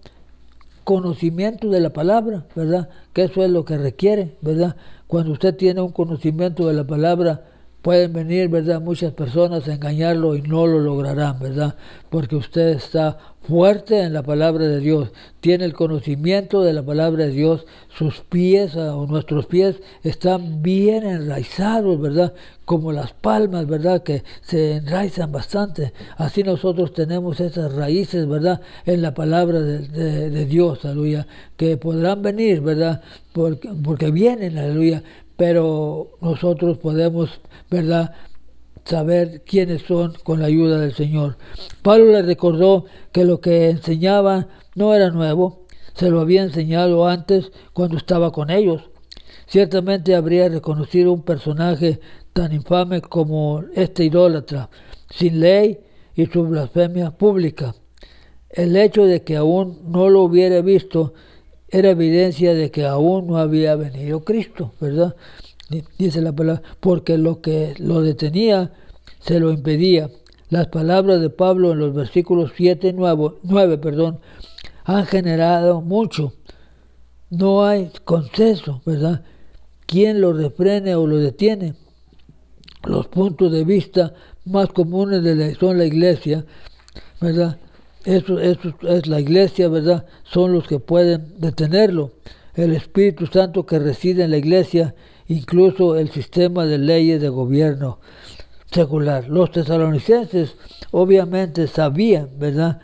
Conocimiento de la palabra, ¿verdad? Que eso es lo que requiere, ¿verdad? Cuando usted tiene un conocimiento de la palabra, pueden venir, ¿verdad?, muchas personas a engañarlo y no lo lograrán, ¿verdad? Porque usted está fuerte en la palabra de Dios, tiene el conocimiento de la palabra de Dios, sus pies o nuestros pies están bien enraizados, ¿verdad? Como las palmas, ¿verdad?, que se enraizan bastante. Así nosotros tenemos esas raíces, ¿verdad?, en la palabra de Dios, aleluya, que podrán venir, ¿verdad?, porque vienen, aleluya, pero nosotros podemos, ¿verdad?, saber quiénes son con la ayuda del Señor. Pablo les recordó que lo que enseñaban no era nuevo, se lo había enseñado antes cuando estaba con ellos. Ciertamente habría reconocido un personaje tan infame como este idólatra, sin ley y su blasfemia pública. El hecho de que aún no lo hubiera visto era evidencia de que aún no había venido Cristo, ¿verdad? Dice la palabra, porque lo que lo detenía se lo impedía. Las palabras de Pablo en los versículos 7 y 9, han generado mucho. No hay consenso, ¿verdad? ¿Quién lo refrene o lo detiene? Los puntos de vista más comunes son la iglesia, ¿verdad? Eso es la iglesia, ¿verdad? Son los que pueden detenerlo. El Espíritu Santo que reside en la iglesia, incluso el sistema de leyes de gobierno secular. Los tesalonicenses obviamente sabían, ¿verdad?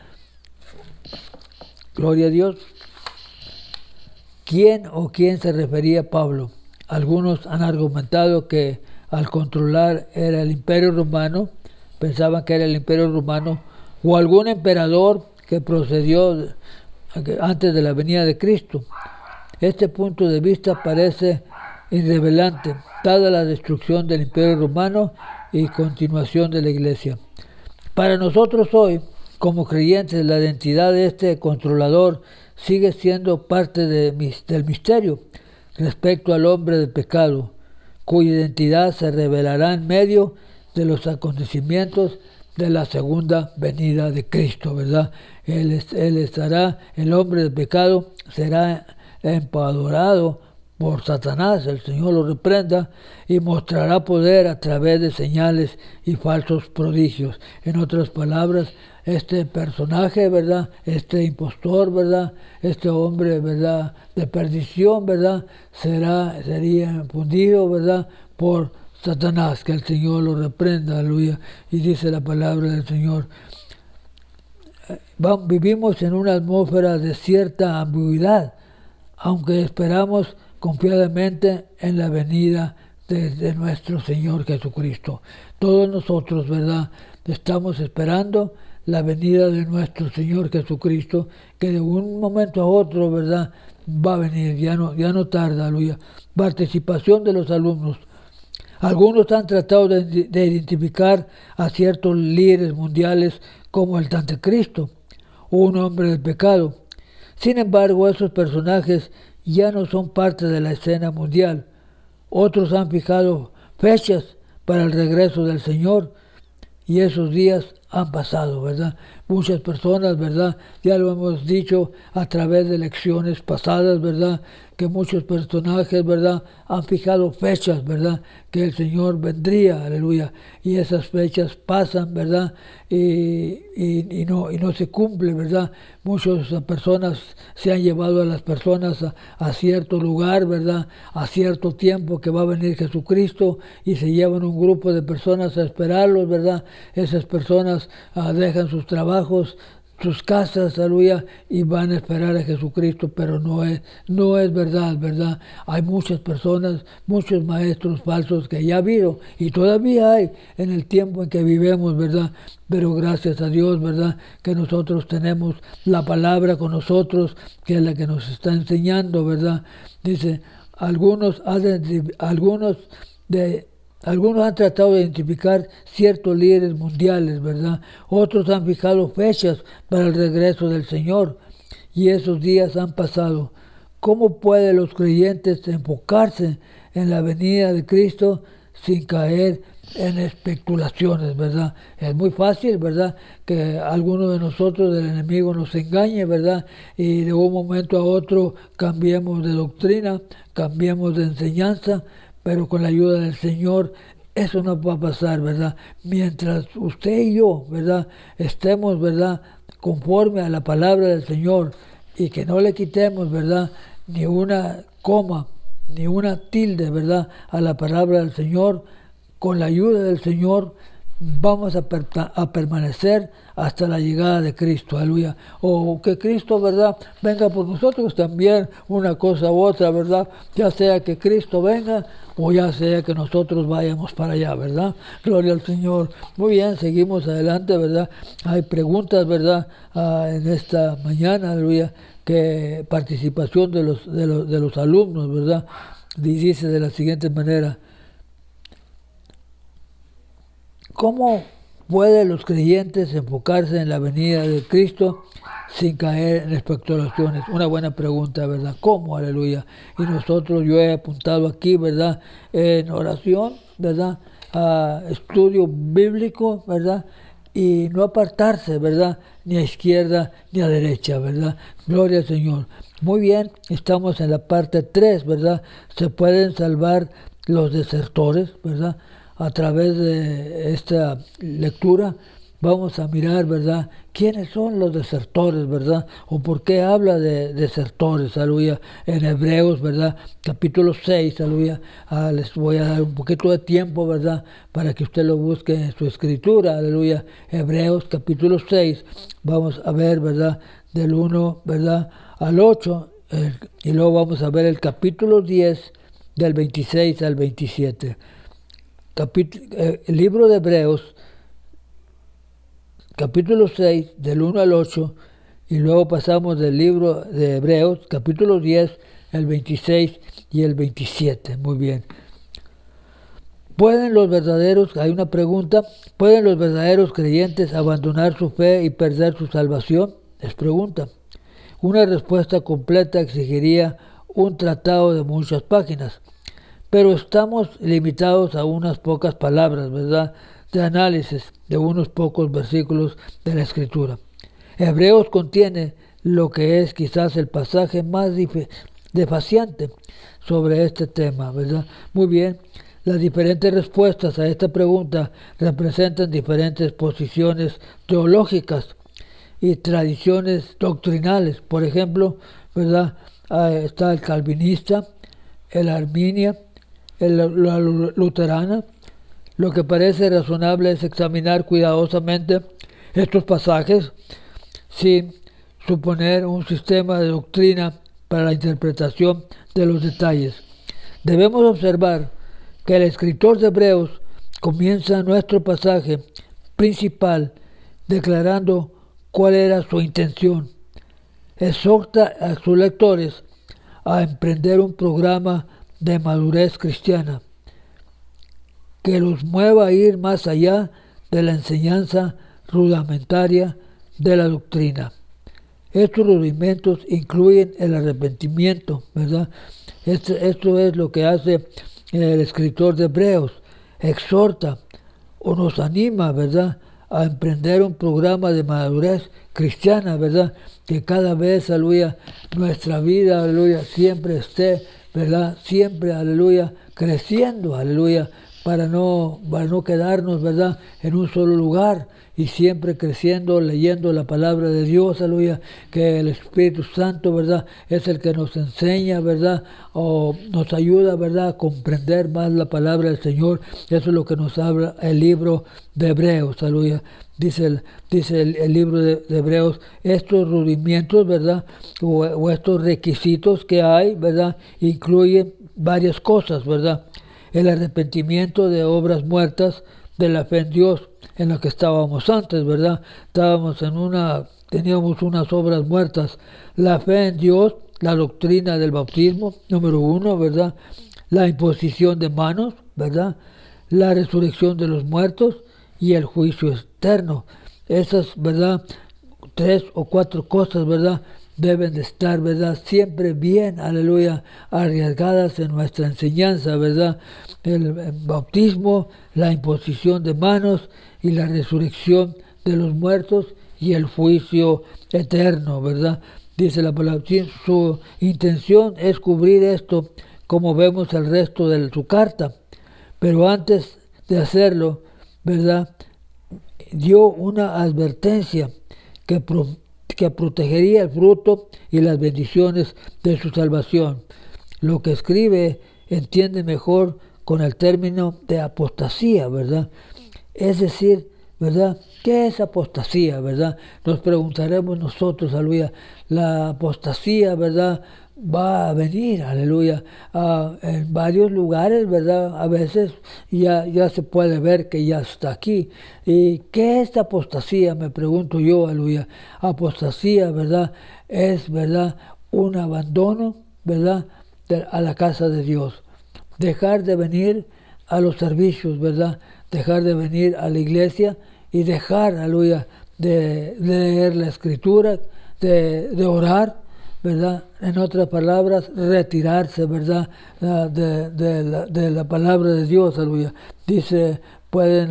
Gloria a Dios. ¿Quién o quién se refería a Pablo? Algunos han argumentado que al controlar era el Imperio Romano, pensaban que era el Imperio Romano, o algún emperador que procedió antes de la venida de Cristo. Este punto de vista parece irrelevante, dada la destrucción del Imperio Romano y continuación de la Iglesia. Para nosotros hoy, como creyentes, la identidad de este controlador sigue siendo parte del misterio respecto al hombre del pecado, cuya identidad se revelará en medio de los acontecimientos de la segunda venida de Cristo, ¿verdad? Él estará, el hombre del pecado será empoderado por Satanás, el Señor lo reprenda, y mostrará poder a través de señales y falsos prodigios. En otras palabras, este personaje, ¿verdad?, este impostor, ¿verdad?, este hombre, ¿verdad?, de perdición, ¿verdad?, sería infundido, ¿verdad?, por Satanás, que el Señor lo reprenda, aleluya. Y dice la palabra del Señor, vivimos en una atmósfera de cierta ambigüedad, aunque esperamos confiadamente en la venida de nuestro Señor Jesucristo. Todos nosotros, ¿verdad?, estamos esperando la venida de nuestro Señor Jesucristo, que de un momento a otro, ¿verdad?, va a venir, ya no tarda, aleluya. Participación de los alumnos. Algunos han tratado de identificar a ciertos líderes mundiales como el anticristo, un hombre de pecado. Sin embargo, esos personajes ya no son parte de la escena mundial. Otros han fijado fechas para el regreso del Señor y esos días han pasado, ¿verdad? Muchas personas, ¿verdad? Ya lo hemos dicho a través de lecciones pasadas, ¿verdad? Que muchos personajes, ¿verdad? Han fijado fechas, ¿verdad? Que el Señor vendría, aleluya. Y esas fechas pasan, ¿verdad? Y no se cumple, ¿verdad? Muchas personas se han llevado a las personas a cierto lugar, ¿verdad? A cierto tiempo que va a venir Jesucristo y se llevan un grupo de personas a esperarlos, ¿verdad? Esas personas dejan sus trabajos, sus casas, aleluya, y van a esperar a Jesucristo, pero no es verdad, ¿verdad? Hay muchas personas, muchos maestros falsos que ya ha habido y todavía hay en el tiempo en que vivimos, ¿verdad? Pero gracias a Dios, ¿verdad? Que nosotros tenemos la palabra con nosotros, que es la que nos está enseñando, ¿verdad? Dice, algunos han tratado de identificar ciertos líderes mundiales, ¿verdad? Otros han fijado fechas para el regreso del Señor y esos días han pasado. ¿Cómo pueden los creyentes enfocarse en la venida de Cristo sin caer en especulaciones, ¿verdad? Es muy fácil, ¿verdad? Que alguno de nosotros, del enemigo, nos engañe, ¿verdad? Y de un momento a otro cambiemos de doctrina, cambiemos de enseñanza, pero con la ayuda del Señor eso no va a pasar, ¿verdad? Mientras usted y yo, ¿verdad? Estemos, ¿verdad? Conforme a la palabra del Señor y que no le quitemos, ¿verdad? Ni una coma, ni una tilde, ¿verdad? A la palabra del Señor, con la ayuda del Señor vamos a permanecer hasta la llegada de Cristo, aleluya. O que Cristo, ¿verdad?, venga por nosotros también, una cosa u otra, ¿verdad? Ya sea que Cristo venga o ya sea que nosotros vayamos para allá, ¿verdad? Gloria al Señor. Muy bien, seguimos adelante, ¿verdad? Hay preguntas, ¿verdad?, en esta mañana, aleluya, que participación de los alumnos, ¿verdad? Dice de la siguiente manera: ¿cómo pueden los creyentes enfocarse en la venida de Cristo sin caer en especulaciones? Una buena pregunta, ¿verdad? ¿Cómo? Aleluya. Y nosotros, yo he apuntado aquí, ¿verdad? En oración, ¿verdad? Estudio bíblico, ¿verdad? Y no apartarse, ¿verdad? Ni a izquierda ni a derecha, ¿verdad? Gloria al Señor. Muy bien, estamos en la parte 3, ¿verdad? Se pueden salvar los desertores, ¿verdad? A través de esta lectura vamos a mirar, ¿verdad?, quiénes son los desertores, ¿verdad? O por qué habla de desertores, aleluya, en Hebreos, ¿verdad? Capítulo 6, aleluya. Les voy a dar un poquito de tiempo, ¿verdad?, para que usted lo busque en su escritura, aleluya. Hebreos, capítulo 6, vamos a ver, ¿verdad?, del 1, ¿verdad?, al 8, y luego vamos a ver el capítulo 10, del 26 al 27. El libro de Hebreos, capítulo 6, del 1 al 8, y luego pasamos del libro de Hebreos, capítulo 10, el 26 y el 27. Muy bien. Hay una pregunta: ¿pueden los verdaderos creyentes abandonar su fe y perder su salvación? Es pregunta. Una respuesta completa exigiría un tratado de muchas páginas, pero estamos limitados a unas pocas palabras, ¿verdad?, de análisis de unos pocos versículos de la Escritura. Hebreos contiene lo que es quizás el pasaje más desafiante sobre este tema, ¿verdad? Muy bien, las diferentes respuestas a esta pregunta representan diferentes posiciones teológicas y tradiciones doctrinales. Por ejemplo, ¿verdad?, está el calvinista, el arminio, la luterana. Lo que parece razonable es examinar cuidadosamente estos pasajes sin suponer un sistema de doctrina para la interpretación de los detalles. Debemos observar que el escritor de Hebreos comienza nuestro pasaje principal declarando cuál era su intención. Exhorta a sus lectores a emprender un programa de madurez cristiana que los mueva a ir más allá de la enseñanza rudimentaria de la doctrina. Estos rudimentos incluyen el arrepentimiento, ¿verdad? Esto es lo que hace el escritor de Hebreos. Exhorta o nos anima, ¿verdad?, a emprender un programa de madurez cristiana, ¿verdad? Que cada vez, aleluya, nuestra vida, aleluya, siempre esté, ¿verdad? Siempre, aleluya, creciendo, aleluya, para no quedarnos, ¿verdad?, en un solo lugar, y siempre creciendo, leyendo la palabra de Dios, aleluya, que el Espíritu Santo, ¿verdad?, es el que nos enseña, ¿verdad?, o nos ayuda, ¿verdad?, a comprender más la palabra del Señor. Eso es lo que nos habla el libro de Hebreos, aleluya. Dice el libro de Hebreos, estos rudimentos, ¿verdad?, o estos requisitos que hay, ¿verdad?, incluyen varias cosas, ¿verdad? El arrepentimiento de obras muertas, de la fe en Dios, en la que estábamos antes, ¿verdad? Teníamos unas obras muertas. La fe en Dios, la doctrina del bautismo, número 1, ¿verdad? La imposición de manos, ¿verdad? La resurrección de los muertos y el juicio eterno. Esas, ¿verdad?, 3 o 4 cosas, ¿verdad?, deben de estar, ¿verdad?, siempre bien, aleluya, arriesgadas en nuestra enseñanza, ¿verdad? El bautismo, la imposición de manos y la resurrección de los muertos y el juicio eterno, ¿verdad? Dice la palabra, su intención es cubrir esto, como vemos el resto de su carta, pero antes de hacerlo, ¿verdad?, dio una advertencia que protegería el fruto y las bendiciones de su salvación. Lo que escribe entiende mejor con el término de apostasía, ¿verdad? Es decir, ¿verdad?, ¿qué es apostasía, verdad? Nos preguntaremos nosotros, aleluya. La apostasía, ¿verdad?, va a venir, aleluya, en varios lugares, ¿verdad? A veces ya se puede ver que ya está aquí. ¿Y qué es apostasía? Me pregunto yo, aleluya. Apostasía, ¿verdad?, es, ¿verdad?, un abandono, ¿verdad?, a la casa de Dios. Dejar de venir a los servicios, ¿verdad? Dejar de venir a la iglesia y dejar, aleluya, de leer la escritura, de orar, ¿verdad? En otras palabras, retirarse, ¿verdad?, de la palabra de Dios, aleluya. Dice, pueden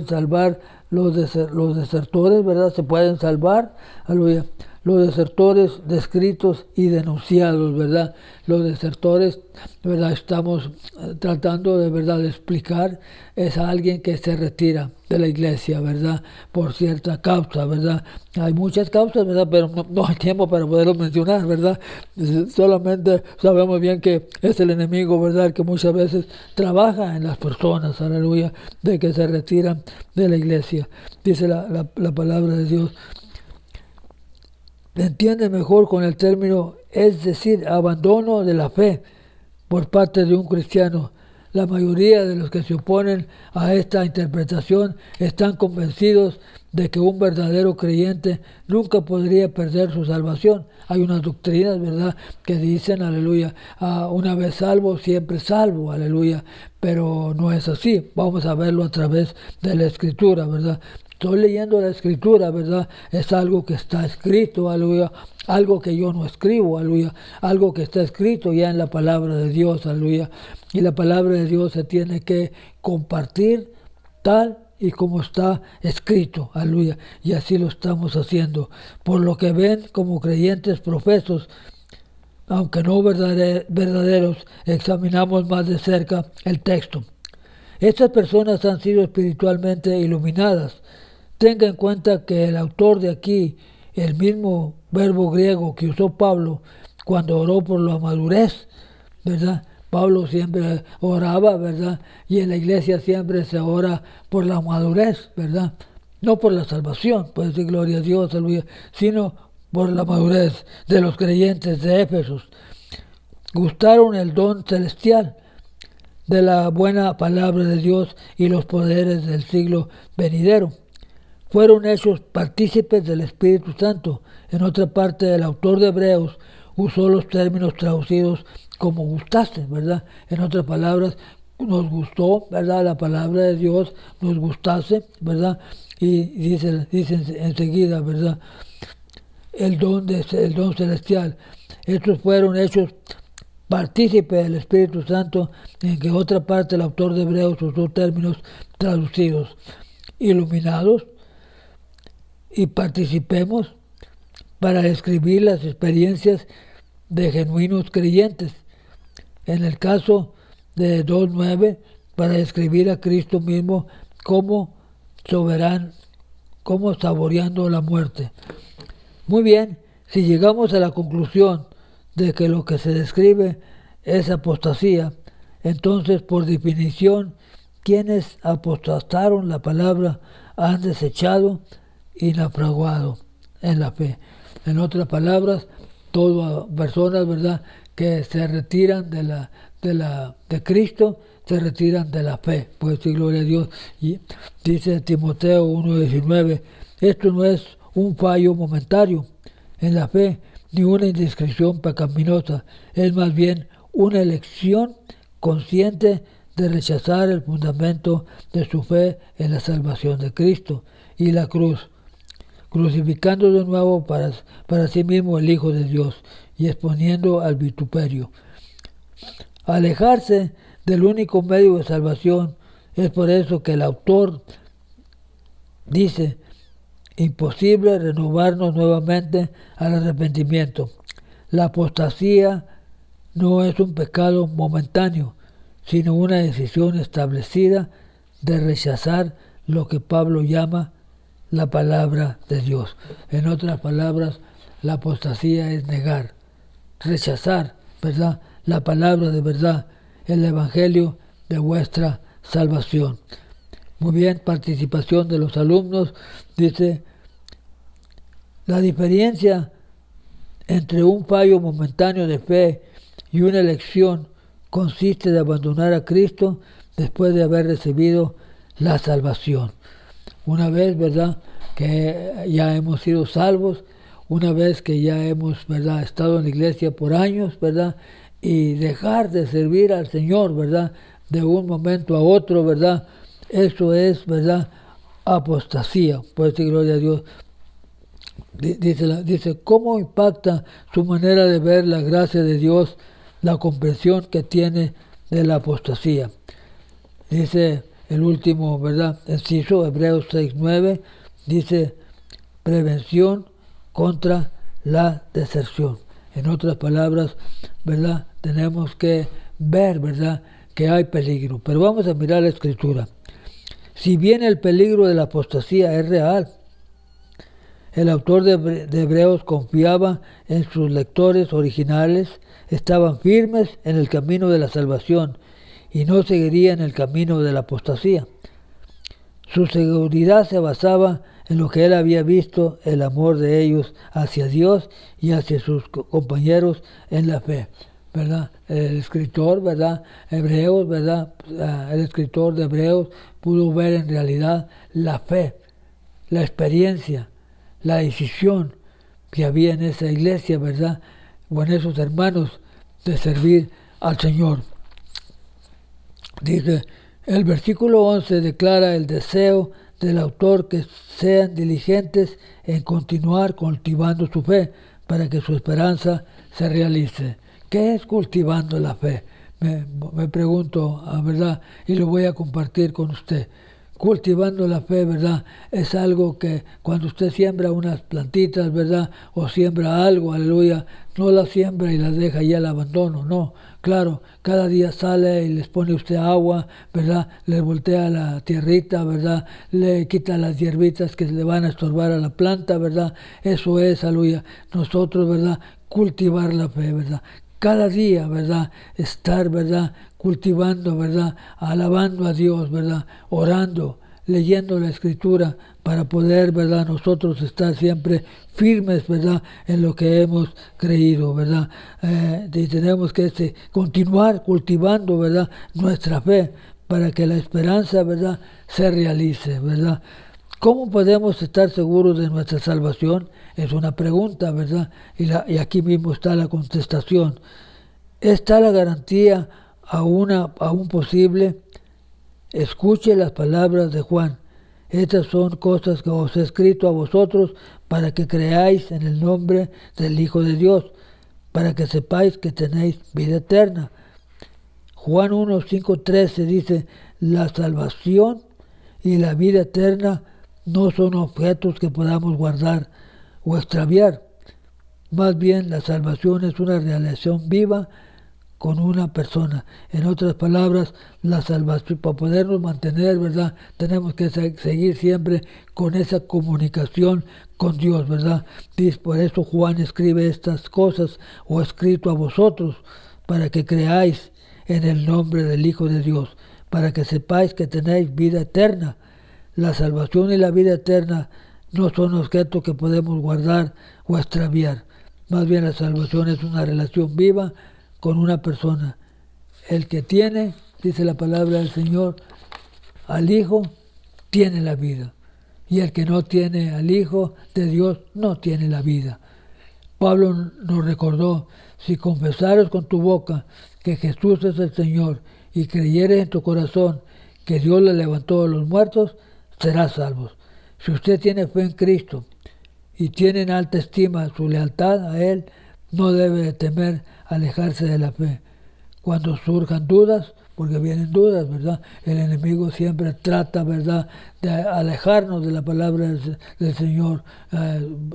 salvar los desertores, ¿verdad? Se pueden salvar, aleluya. Los desertores descritos y denunciados, ¿verdad? Los desertores, ¿verdad?, estamos tratando de, ¿verdad?, de explicar, es alguien que se retira de la iglesia, ¿verdad?, por cierta causa, ¿verdad? Hay muchas causas, ¿verdad?, pero no hay tiempo para poderlo mencionar, ¿verdad? Solamente sabemos bien que es el enemigo, ¿verdad?, el que muchas veces trabaja en las personas, aleluya, de que se retiran de la iglesia. Dice la palabra de Dios. Entiende mejor con el término, es decir, abandono de la fe por parte de un cristiano. La mayoría de los que se oponen a esta interpretación están convencidos de que un verdadero creyente nunca podría perder su salvación. Hay unas doctrinas, ¿verdad?, que dicen, aleluya, una vez salvo, siempre salvo, aleluya, pero no es así. Vamos a verlo a través de la Escritura, ¿verdad? Estoy leyendo la escritura, ¿verdad? Es algo que está escrito, aleluya. Algo que yo no escribo, aleluya. Algo que está escrito ya en la palabra de Dios, aleluya. Y la palabra de Dios se tiene que compartir tal y como está escrito, aleluya. Y así lo estamos haciendo. Por lo que ven como creyentes profesos, aunque no verdaderos, examinamos más de cerca el texto. Estas personas han sido espiritualmente iluminadas. Tenga en cuenta que el autor de aquí, el mismo verbo griego que usó Pablo cuando oró por la madurez, ¿verdad? Pablo siempre oraba, ¿verdad? Y en la iglesia siempre se ora por la madurez, ¿verdad? No por la salvación, puede decir gloria a Dios, aleluya, sino por la madurez de los creyentes de Éfeso. Gustaron el don celestial de la buena palabra de Dios y los poderes del siglo venidero. Fueron hechos partícipes del Espíritu Santo. En otra parte, el autor de Hebreos usó los términos traducidos como gustaste, ¿verdad? En otras palabras, nos gustó, ¿verdad?, la palabra de Dios, nos gustase, ¿verdad? Y dice enseguida, ¿verdad?, el don celestial. Estos fueron hechos partícipes del Espíritu Santo, en que otra parte el autor de Hebreos usó términos traducidos: iluminados, y participemos para describir las experiencias de genuinos creyentes. En el caso de 2:9, para describir a Cristo mismo como soberano, como saboreando la muerte. Muy bien, si llegamos a la conclusión de que lo que se describe es apostasía, entonces por definición quienes apostataron la palabra han desechado y naufragado en la fe. En otras palabras, todas personas, ¿verdad?, que se retiran de Cristo, se retiran de la fe. Pues sí, gloria a Dios. Y dice Timoteo 1:19, esto no es un fallo momentario en la fe, ni una indiscreción pecaminosa, es más bien una elección consciente de rechazar el fundamento de su fe en la salvación de Cristo y la cruz, crucificando de nuevo para sí mismo el Hijo de Dios y exponiendo al vituperio. Alejarse del único medio de salvación es por eso que el autor dice: imposible renovarnos nuevamente al arrepentimiento. La apostasía no es un pecado momentáneo, sino una decisión establecida de rechazar lo que Pablo llama la palabra de Dios. En otras palabras, la apostasía es negar, rechazar, ¿verdad?, la palabra de verdad, el evangelio de vuestra salvación. Muy bien, participación de los alumnos. Dice, la diferencia entre un fallo momentáneo de fe y una elección consiste de abandonar a Cristo después de haber recibido la salvación. Una vez, ¿verdad?, que ya hemos sido salvos, una vez que ya hemos, ¿verdad?, estado en la iglesia por años, ¿verdad?, y dejar de servir al Señor, ¿verdad?, de un momento a otro, ¿verdad?, eso es, ¿verdad?, apostasía. Pues decir, gloria a Dios. Dice, ¿cómo impacta su manera de ver la gracia de Dios, la comprensión que tiene de la apostasía? Dice el último, ¿verdad?, inciso, Hebreos 6:9, dice, prevención contra la deserción. En otras palabras, ¿verdad?, tenemos que ver, ¿verdad?, que hay peligro. Pero vamos a mirar la Escritura. Si bien el peligro de la apostasía es real, el autor de Hebreos confiaba en sus lectores originales, estaban firmes en el camino de la salvación y no seguirían el camino de la apostasía. Su seguridad se basaba en lo que él había visto, el amor de ellos hacia Dios y hacia sus compañeros en la fe, ¿verdad? El escritor, ¿verdad?, Hebreos, ¿verdad?, el escritor de Hebreos pudo ver en realidad la fe, la experiencia, la decisión que había en esa iglesia, ¿verdad?, o en esos hermanos, de servir al Señor. Dice, el versículo 11 declara el deseo del autor que sean diligentes en continuar cultivando su fe para que su esperanza se realice. ¿Qué es cultivando la fe? Me pregunto, ¿verdad?, y lo voy a compartir con usted. Cultivando la fe, ¿verdad?, es algo que cuando usted siembra unas plantitas, ¿verdad?, o siembra algo, aleluya, no la siembra y la deja y el abandono, no. Claro, cada día sale y les pone usted agua, ¿verdad?, le voltea la tierrita, ¿verdad?, le quita las hierbitas que le van a estorbar a la planta, ¿verdad? Eso es, aleluya, nosotros, ¿verdad?, cultivar la fe, ¿verdad? Cada día, ¿verdad?, estar, ¿verdad?, cultivando, ¿verdad?, alabando a Dios, ¿verdad?, orando, leyendo la Escritura para poder, ¿verdad?, nosotros estar siempre firmes, ¿verdad?, en lo que hemos creído, ¿verdad? Y tenemos que continuar cultivando, ¿verdad?, nuestra fe para que la esperanza, ¿verdad?, se realice, ¿verdad? ¿Cómo podemos estar seguros de nuestra salvación? Es una pregunta, ¿verdad? Y aquí mismo está la contestación. ¿Está la garantía aún posible? Escuche las palabras de Juan. Estas son cosas que os he escrito a vosotros para que creáis en el nombre del Hijo de Dios, para que sepáis que tenéis vida eterna. Juan 1, 5, 13 dice, la salvación y la vida eterna no son objetos que podamos guardar o extraviar. Más bien, la salvación es una relación viva con una persona. En otras palabras, la salvación, para podernos mantener, ¿verdad? Tenemos que seguir siempre con esa comunicación con Dios, ¿verdad? Por eso Juan escribe estas cosas, o escrito a vosotros, para que creáis en el nombre del Hijo de Dios, para que sepáis que tenéis vida eterna. La salvación y la vida eterna no son objetos que podemos guardar o extraviar. Más bien la salvación es una relación viva con una persona. El que tiene, dice la palabra del Señor, al Hijo, tiene la vida. Y el que no tiene al Hijo de Dios, no tiene la vida. Pablo nos recordó, si confesares con tu boca que Jesús es el Señor y creyeres en tu corazón que Dios le levantó de los muertos, serás salvos. Si usted tiene fe en Cristo y tiene en alta estima su lealtad a Él, no debe temer alejarse de la fe. Cuando surjan dudas, porque vienen dudas, ¿verdad? El enemigo siempre trata, ¿verdad?, de alejarnos de la palabra del Señor.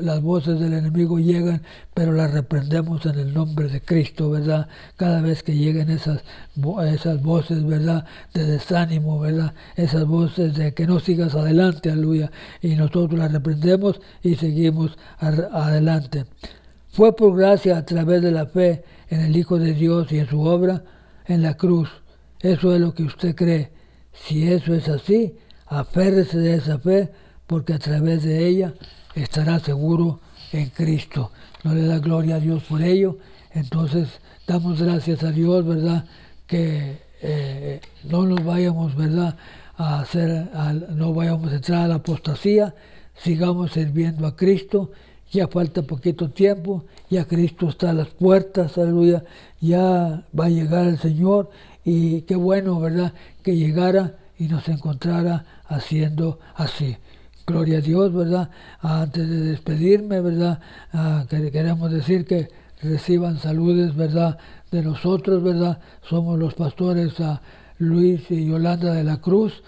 Las voces del enemigo llegan, pero las reprendemos en el nombre de Cristo, ¿verdad? Cada vez que lleguen esas voces, ¿verdad?, de desánimo, ¿verdad?, esas voces de que no sigas adelante, aleluya, y nosotros las reprendemos y seguimos adelante. Fue por gracia a través de la fe en el Hijo de Dios y en su obra en la cruz. Eso es lo que usted cree. Si eso es así, aférrese de esa fe, porque a través de ella estará seguro en Cristo. ¿No le da gloria a Dios por ello? Entonces, damos gracias a Dios, ¿verdad?, que no nos vayamos, ¿verdad?, no vayamos a entrar a la apostasía, sigamos sirviendo a Cristo. Ya falta poquito tiempo, ya Cristo está a las puertas, aleluya, ya va a llegar el Señor, y qué bueno, ¿verdad?, que llegara y nos encontrara haciendo así. Gloria a Dios, ¿verdad? Antes de despedirme, ¿verdad?, queremos decir que reciban saludes, ¿verdad?, de nosotros, ¿verdad? Somos los pastores Luis y Yolanda de la Cruz,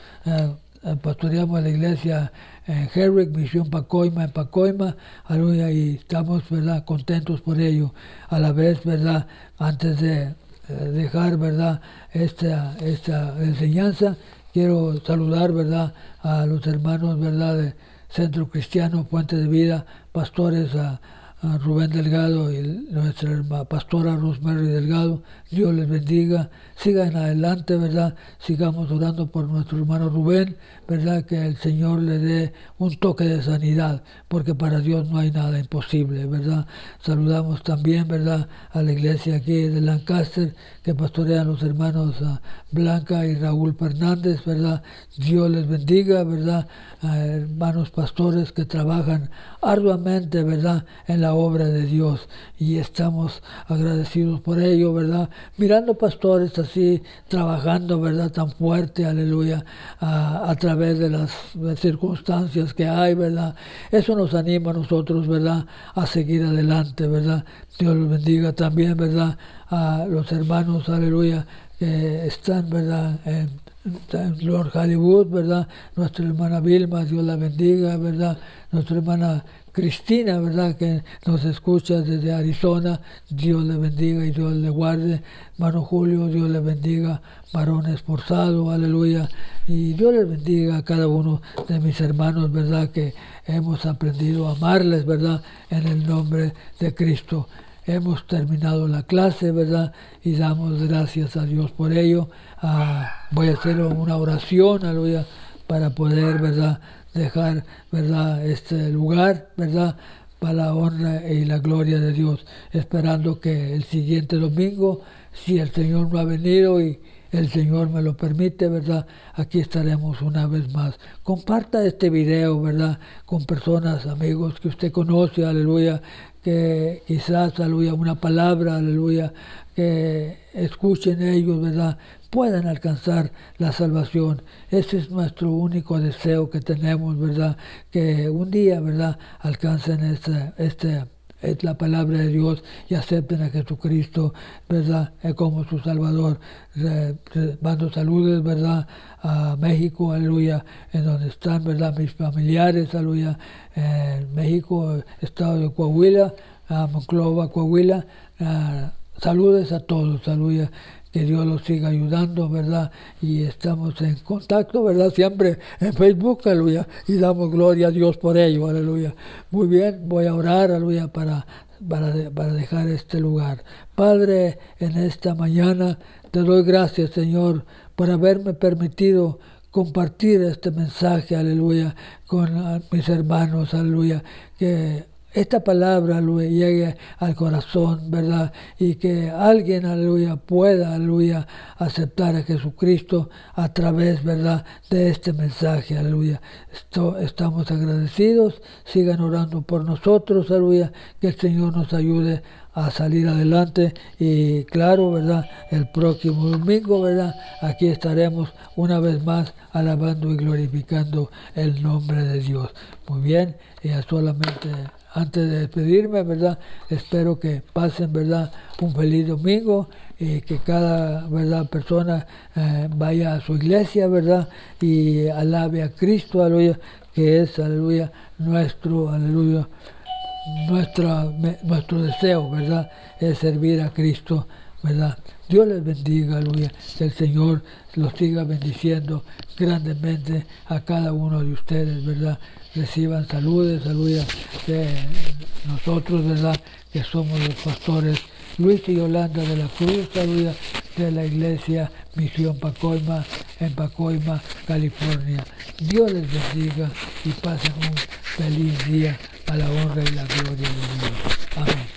pastoreamos la iglesia en Herrick, Misión Pacoima, en Pacoima, aleluya, y estamos, ¿verdad?, contentos por ello. A la vez, ¿verdad?, antes de dejar, ¿verdad?, esta enseñanza, quiero saludar, ¿verdad?, a los hermanos, ¿verdad?, de Centro Cristiano Fuente de Vida, pastores a Rubén Delgado y nuestra pastora Rosemary Delgado. Dios les bendiga, sigan adelante, ¿verdad? Sigamos orando por nuestro hermano Rubén, ¿verdad? Que el Señor le dé un toque de sanidad, porque para Dios no hay nada imposible, ¿verdad? Saludamos también, ¿verdad?, a la iglesia aquí de Lancaster, que pastorean los hermanos Blanca y Raúl Fernández, ¿verdad? Dios les bendiga, ¿verdad? Hermanos pastores que trabajan arduamente, ¿verdad?, en la obra de Dios, y estamos agradecidos por ello, ¿verdad? Mirando pastores así, trabajando, ¿verdad?, tan fuerte, aleluya, a través de las circunstancias que hay, ¿verdad? Eso nos anima a nosotros, ¿verdad?, a seguir adelante, ¿verdad? Dios los bendiga también, ¿verdad?, a los hermanos, aleluya, que están, ¿verdad?, en Lord Hollywood, ¿verdad? Nuestra hermana Vilma, Dios la bendiga, ¿verdad? Nuestra hermana Cristina, ¿verdad?, que nos escucha desde Arizona, Dios le bendiga y Dios le guarde. Hermano Julio, Dios le bendiga. Varón esforzado, aleluya. Y Dios les bendiga a cada uno de mis hermanos, ¿verdad?, que hemos aprendido a amarles, ¿verdad?, en el nombre de Cristo. Hemos terminado la clase, ¿verdad?, y damos gracias a Dios por ello. Voy a hacer una oración, aleluya, para poder, ¿verdad?, dejar, ¿verdad?, este lugar, ¿verdad?, para la honra y la gloria de Dios, esperando que el siguiente domingo, si el Señor no ha venido y el Señor me lo permite, ¿verdad?, aquí estaremos una vez más. Comparta este video, ¿verdad?, con personas, amigos que usted conoce, aleluya, que quizás, aleluya, una palabra, aleluya, que escuchen ellos, ¿verdad?, puedan alcanzar la salvación. Ese es nuestro único deseo que tenemos, ¿verdad?, que un día, ¿verdad?, alcancen es la palabra de Dios y acepten a Jesucristo, ¿verdad?, como su Salvador. Mando saludos, ¿verdad?, a México, aleluya, en donde están, ¿verdad?, mis familiares, aleluya, en México, estado de Coahuila, a Monclova, Coahuila. Saludos a todos, aleluya. Que Dios los siga ayudando, ¿verdad? Y estamos en contacto, ¿verdad? Siempre en Facebook, aleluya. Y damos gloria a Dios por ello, aleluya. Muy bien, voy a orar, aleluya, para dejar este lugar. Padre, en esta mañana te doy gracias, Señor, por haberme permitido compartir este mensaje, aleluya, con mis hermanos, aleluya, que esta palabra, aleluya, llegue al corazón, ¿verdad? Y que alguien, aleluya, pueda, aleluya, aceptar a Jesucristo a través, ¿verdad?, de este mensaje, aleluya. Estamos agradecidos, sigan orando por nosotros, aleluya, que el Señor nos ayude a salir adelante y claro, ¿verdad?, el próximo domingo, ¿verdad?, aquí estaremos una vez más alabando y glorificando el nombre de Dios. Muy bien, ya solamente antes de despedirme, ¿verdad?, espero que pasen, ¿verdad?, un feliz domingo y que cada, ¿verdad?, persona vaya a su iglesia, ¿verdad?, y alabe a Cristo, aleluya, que es, aleluya, nuestro deseo, ¿verdad?, es servir a Cristo, ¿verdad? Dios les bendiga, aleluya, que el Señor los siga bendiciendo grandemente a cada uno de ustedes, ¿verdad? Reciban saludos, aleluya, de nosotros, ¿verdad?, que somos los pastores Luis y Yolanda de la Cruz, aleluya, de la iglesia Misión Pacoima, en Pacoima, California. Dios les bendiga y pasen un feliz día a la honra y la gloria de Dios. Amén.